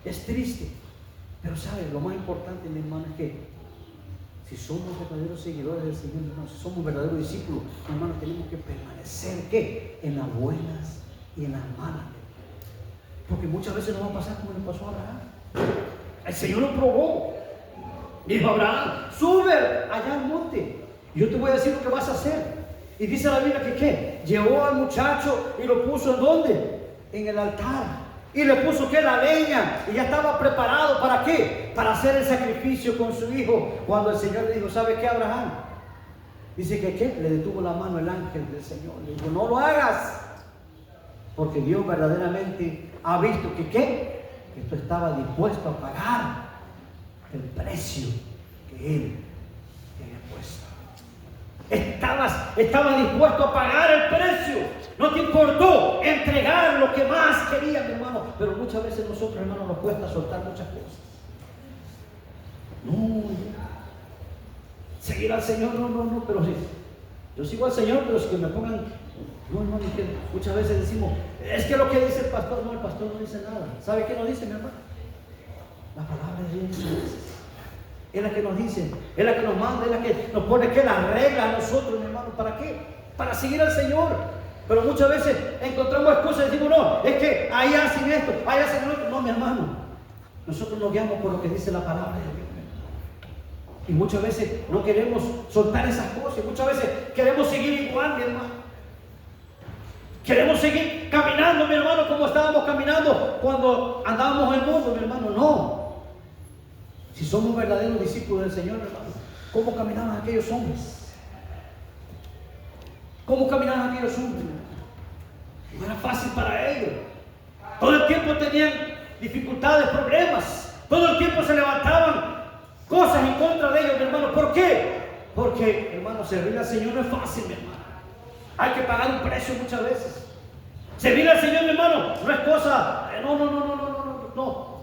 Es triste, pero sabe, lo más importante, mi hermano, es que si somos verdaderos seguidores del Señor, mi hermano, si somos verdaderos discípulos, mi hermano, tenemos que permanecer ¿qué? En las buenas y en las malas. Porque muchas veces nos va a pasar como le pasó a Abraham. El Señor lo probó. Dijo Abraham, sube allá al monte. Yo te voy a decir lo que vas a hacer. Y dice la Biblia que ¿qué? Llevó al muchacho y lo puso ¿en dónde? En el altar. Y le puso ¿qué? La leña. Y ya estaba preparado ¿para qué? Para hacer el sacrificio con su hijo. Cuando el Señor le dijo, ¿sabe qué, Abraham? Dice que ¿qué? Le detuvo la mano el ángel del Señor. Le dijo, no lo hagas. Porque Dios verdaderamente ha visto que ¿qué? Que tú estabas dispuesto a pagar el precio que Él te había puesto. Estabas dispuesto a pagar el precio. No te importó entregar lo que más querías, mi hermano. Pero muchas veces nosotros, hermanos, nos cuesta soltar muchas cosas. No, seguir al Señor, no, pero sí. Yo sigo al Señor, pero si que me pongan, no, que muchas veces decimos, es que lo que dice el pastor no dice nada. ¿Sabe qué nos dice, mi hermano? La palabra de Dios es la que nos dice, es la que nos manda, es la que nos pone que las reglas a nosotros, mi hermano. ¿Para qué? Para seguir al Señor. Pero muchas veces encontramos excusas y decimos, no, es que ahí hacen esto, ahí hacen lo otro. No, mi hermano, nosotros nos guiamos por lo que dice la palabra de Dios. Y muchas veces no queremos soltar esas cosas, muchas veces queremos seguir igual, mi hermano. Queremos seguir caminando, mi hermano, como estábamos caminando cuando andábamos en el mundo, mi hermano. No. Si somos verdaderos discípulos del Señor, hermano, ¿cómo caminaban aquellos hombres? ¿Cómo caminaban aquellos hombres? No era fácil para ellos. Todo el tiempo tenían dificultades, problemas. Todo el tiempo se levantaban cosas en contra de ellos, mi hermano. ¿Por qué? Porque, hermano, servir al Señor no es fácil, mi hermano. Hay que pagar un precio muchas veces. Servir al Señor, mi hermano, no es cosa, no.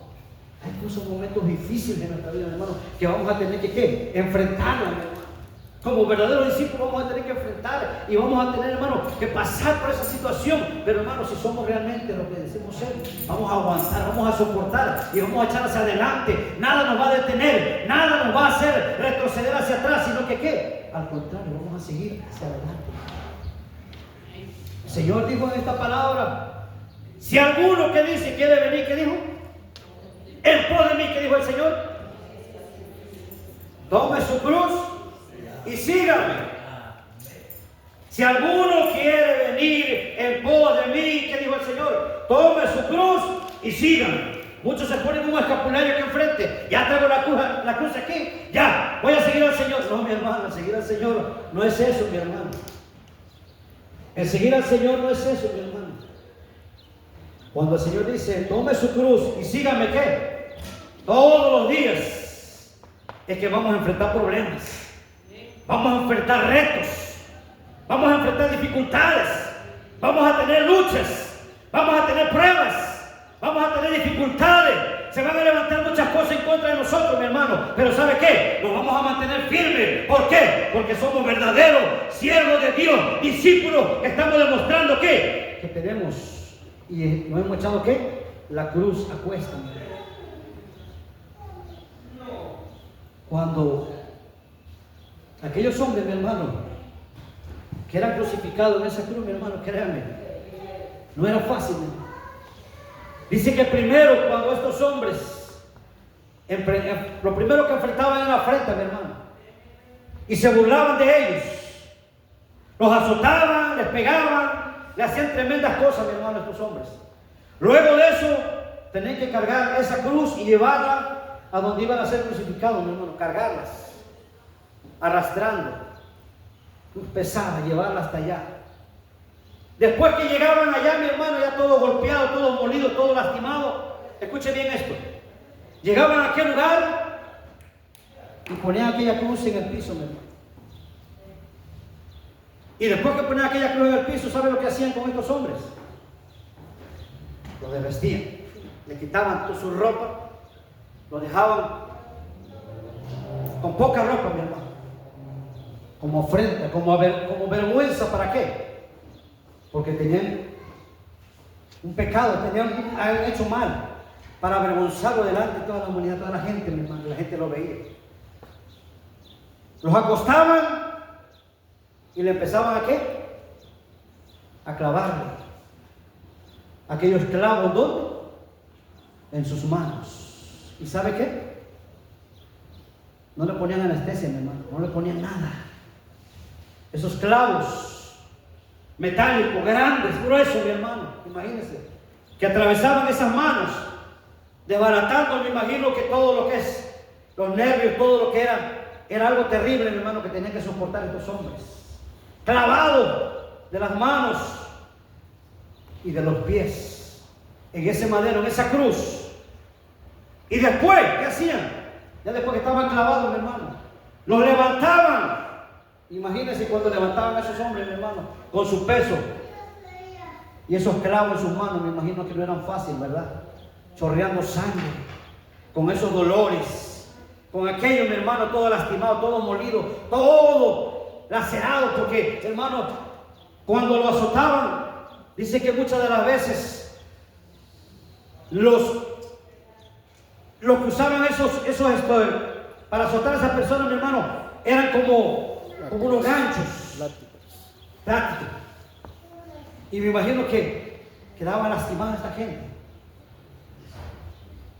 Hay incluso momentos difíciles en nuestra vida, mi hermano, que vamos a tener que ¿qué? Enfrentarlos, mi hermano. Como verdaderos discípulos vamos a tener que enfrentar y vamos a tener, hermano, que pasar por esa situación. Pero, hermano, si somos realmente lo que decimos ser, vamos a aguantar, vamos a soportar y vamos a echar hacia adelante. Nada nos va a detener, nada nos va a hacer retroceder hacia atrás, sino que ¿qué? Al contrario, vamos a seguir hacia adelante. El Señor dijo en esta palabra, si alguno que dice quiere venir, ¿qué dijo? En pos de mí, ¿qué dijo el Señor? Tome su cruz y sígame. Si alguno quiere venir en pos de mí, ¿qué dijo el Señor? Tome su cruz y sígame. Muchos se ponen un escapulario aquí enfrente. Ya traigo la cruz aquí. Ya, voy a seguir al Señor. No, mi hermano, seguir al Señor no es eso, mi hermano. El seguir al Señor no es eso, mi hermano. Cuando el Señor dice, tome su cruz y sígame, ¿qué? Todos los días es que vamos a enfrentar problemas. Vamos a enfrentar retos. Vamos a enfrentar dificultades. Vamos a tener luchas. Vamos a tener pruebas. Vamos a tener dificultades. Se van a levantar muchas cosas en contra de nosotros, mi hermano. Pero ¿sabe qué? Nos vamos a mantener firmes. ¿Por qué? Porque somos verdaderos siervos de Dios, discípulos. Estamos demostrando que tenemos y nos hemos echado ¿qué? La cruz a cuesta. Cuando aquellos hombres, mi hermano, que eran crucificados en esa cruz, mi hermano, créanme, no era fácil, mi hermano. Dice que primero, cuando estos hombres, lo primero que enfrentaban era la afrenta, mi hermano, y se burlaban de ellos, los azotaban, les pegaban, le hacían tremendas cosas, mi hermano, a estos hombres. Luego de eso, tenían que cargar esa cruz y llevarla a donde iban a ser crucificados, mi hermano, cargarlas, arrastrando, pesada, llevarla hasta allá. Después que llegaban allá, mi hermano, ya todo golpeado, todo molido, todo lastimado, escuche bien esto, llegaban a aquel lugar y ponían aquella cruz en el piso, mi hermano. Y después que ponían aquella cruz en el piso, ¿saben lo que hacían con estos hombres? Los desvestían, le quitaban toda su ropa, los dejaban con poca ropa, mi hermano, como ofrenda, como vergüenza. ¿Para qué? Porque tenían un pecado, habían hecho mal, para avergonzarlo delante de toda la humanidad, toda la gente, mi hermano. La gente lo veía. Los acostaban y le empezaban ¿a qué? A clavarle aquellos clavos. ¿Dónde? En sus manos. ¿Y sabe qué? No le ponían anestesia, mi hermano, no le ponían nada. Esos clavos metálicos, grandes, gruesos, mi hermano, imagínense, que atravesaban esas manos, desbaratando, me imagino que todo lo que es los nervios, todo lo que era algo terrible, mi hermano, que tenían que soportar estos hombres. Clavado de las manos y de los pies en ese madero, en esa cruz. Y después, ¿qué hacían? Ya después que estaban clavados, mi hermano, los levantaban. Imagínense cuando levantaban a esos hombres, mi hermano, con su peso y esos clavos en sus manos. Me imagino que no eran fáciles, ¿verdad? Chorreando sangre, con esos dolores, con aquello, mi hermano, todo lastimado, todo molido, todo lacerado, porque, hermano, cuando lo azotaban, dice que muchas de las veces los que usaban esos para azotar a esa persona, mi hermano, eran como unos ganchos, látigos. Y me imagino que quedaban lastimados esta gente,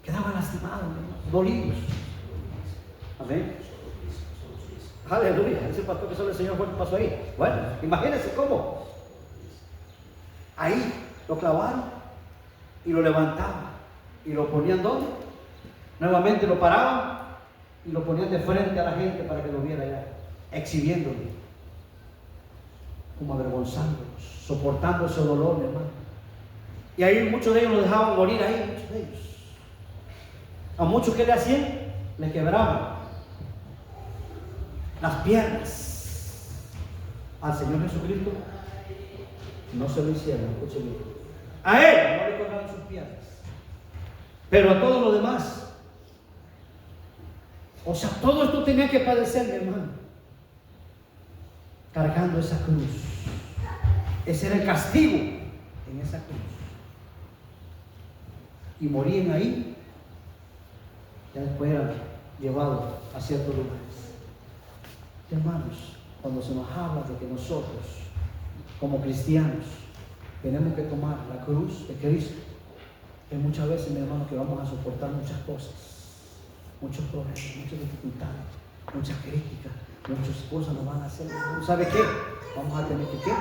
quedaban lastimados, mi hermano, dolidos. Amén. Aleluya. Ese pastor que solo el Señor fue el que pasó ahí. Bueno, imagínense cómo. Ahí lo clavaron y lo levantaban y lo ponían ¿dónde? Nuevamente lo paraban y lo ponían de frente a la gente para que lo viera allá, exhibiéndolo, como avergonzándolos, soportando ese dolor, mi hermano. Y ahí muchos de ellos lo dejaban morir ahí, muchos de ellos. A muchos que le hacían, le quebraban las piernas. Al Señor Jesucristo no se lo hicieron, escuchen bien. A Él no le quebraron sus piernas, pero a todos los demás. O sea, todo esto tenía que padecer, mi hermano, cargando esa cruz. Ese era el castigo en esa cruz. Y morían ahí. Ya después eran llevados a ciertos lugares. Hermanos, cuando se nos habla de que nosotros, como cristianos, tenemos que tomar la cruz de Cristo, que muchas veces, mi hermano, que vamos a soportar muchas cosas, muchos problemas, muchas dificultades, muchas críticas, muchas cosas nos van a hacer. ¿Sabe qué? Vamos a tener que ¿qué?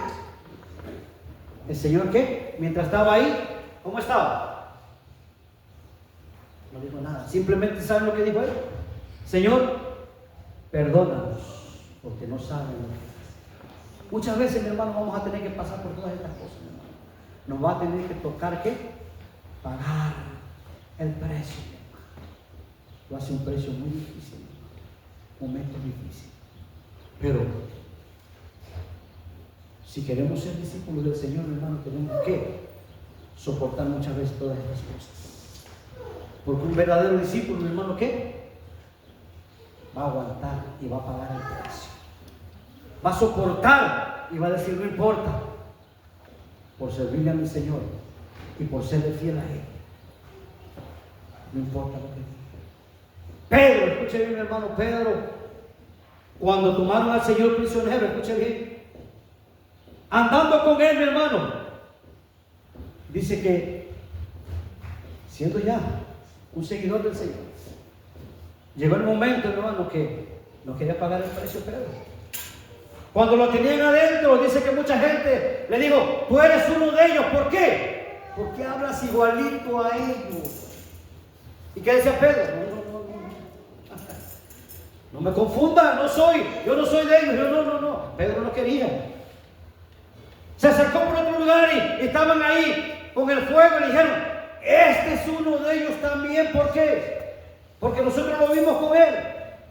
El Señor ¿qué? Mientras estaba ahí, ¿cómo estaba? No dijo nada. Simplemente, ¿saben lo que dijo él? Señor, perdónanos, porque no saben lo que hacen. Muchas veces, mi hermano, vamos a tener que pasar por todas estas cosas, mi hermano. Nos va a tener que tocar ¿qué? Pagar el precio, mi hermano. Lo hace un precio muy difícil, mi hermano. Momentos difíciles. Pero si queremos ser discípulos del Señor, mi hermano, tenemos que soportar muchas veces todas estas cosas. Porque un verdadero discípulo, mi hermano, ¿qué? Va a aguantar y va a pagar el precio. Va a soportar y va a decir, no importa, por servirle a mi Señor y por serle fiel a Él. No importa lo que diga. Pedro, escuche bien, mi hermano, Pedro, cuando tomaron al Señor prisionero, escuche bien, andando con Él, mi hermano, dice que, siendo ya un seguidor del Señor, llegó el momento, hermano, que no quería pagar el precio, Pedro. Cuando lo tenían adentro, dice que mucha gente le dijo, tú eres uno de ellos. ¿Por qué? Porque hablas igualito a ellos. ¿Y qué decía Pedro? No me confunda, yo no soy de ellos. No. Pedro no quería. Se acercó por otro lugar y estaban ahí con el fuego y le dijeron, este es uno de ellos también. ¿Por qué? Porque nosotros lo vimos con él.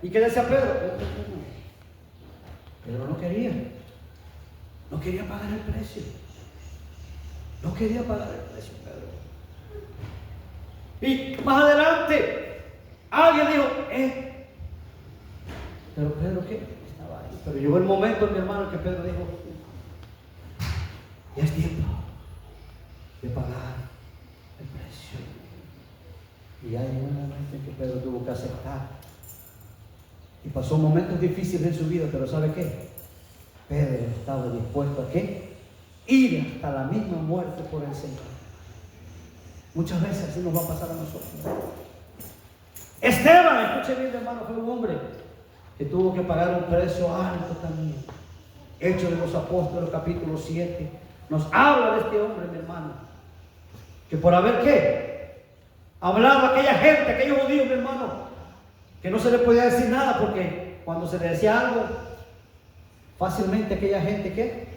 ¿Y qué decía Pedro? Pedro no quería. No quería pagar el precio. No quería pagar el precio, Pedro. Y más adelante, alguien dijo, pero Pedro, ¿qué? Estaba ahí. Pero llegó el momento, mi hermano, que Pedro dijo, ya es tiempo de pagar el precio. Y hay un momento en que Pedro tuvo que aceptar. Y pasó momentos difíciles en su vida, pero ¿sabe qué? Pedro estaba dispuesto a ¿qué? Ir hasta la misma muerte por el Señor. Muchas veces así nos va a pasar a nosotros. Esteban, escuche bien, hermano, fue un hombre que tuvo que pagar un precio alto también. Hechos de los Apóstoles, capítulo 7, nos habla de este hombre, mi hermano, que por haber ¿qué? Hablado a aquella gente, a aquellos judíos, mi hermano, que no se le podía decir nada, porque cuando se le decía algo, fácilmente aquella gente ¿qué?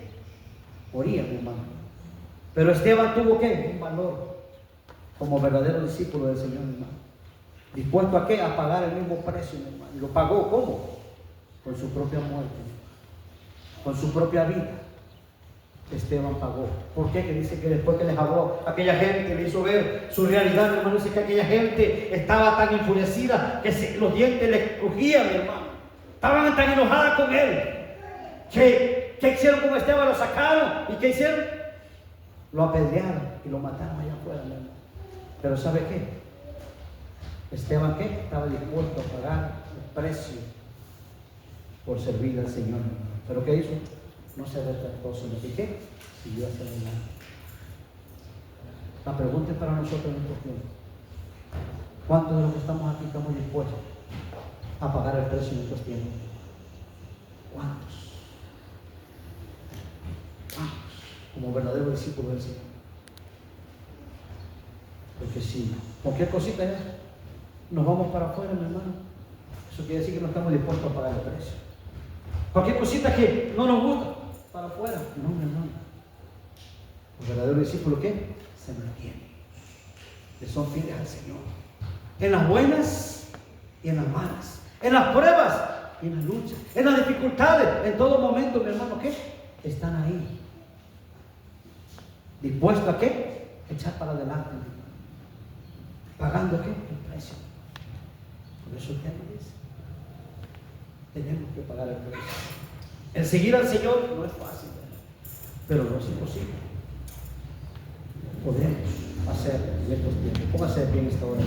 Moría, mi hermano. Pero Esteban tuvo ¿qué? Un valor como verdadero discípulo del Señor, mi hermano. Dispuesto a ¿qué? A pagar el mismo precio, mi hermano. Y lo pagó, ¿cómo? Con su propia muerte, con su propia vida. Esteban pagó. ¿Por qué? Que dice que después que les habló a aquella gente, le hizo ver su realidad, mi hermano. Dice que aquella gente estaba tan enfurecida que los dientes les crujían, mi hermano. Estaban tan enojadas con él. ¿Qué hicieron con Esteban? Lo sacaron. ¿Y qué hicieron? Lo apedrearon y lo mataron allá afuera, mi hermano. Pero ¿sabe qué? Esteban ¿qué? Estaba dispuesto a pagar el precio por servir al Señor. ¿Pero qué hizo? No se retractó, sino que ¿qué? Siguió hacia adelante. La pregunta es para nosotros en estos tiempos. ¿Cuántos de los que estamos aquí estamos dispuestos a pagar el precio en estos tiempos? ¿Cuántos? ¿Cuántos? Como verdadero discípulo del Señor. Porque si cualquier cosita es, nos vamos para afuera, mi hermano. Eso quiere decir que no estamos dispuestos a pagar el precio. Cualquier cosita que no nos gusta, para afuera. No, mi hermano. El verdadero discípulo, ¿qué? Se mantiene. Que son fieles al Señor. En las buenas y en las malas. En las pruebas y en las luchas. En las dificultades. En todo momento, mi hermano, ¿qué? Están ahí. ¿Dispuesto a qué? Echar para adelante, mi hermano. ¿Pagando qué? El precio. Por eso el tema dice, tenemos que pagar el precio. El seguir al Señor no es fácil, pero no es imposible. Podemos hacer en estos tiempos. Póngase de pie en esta hora.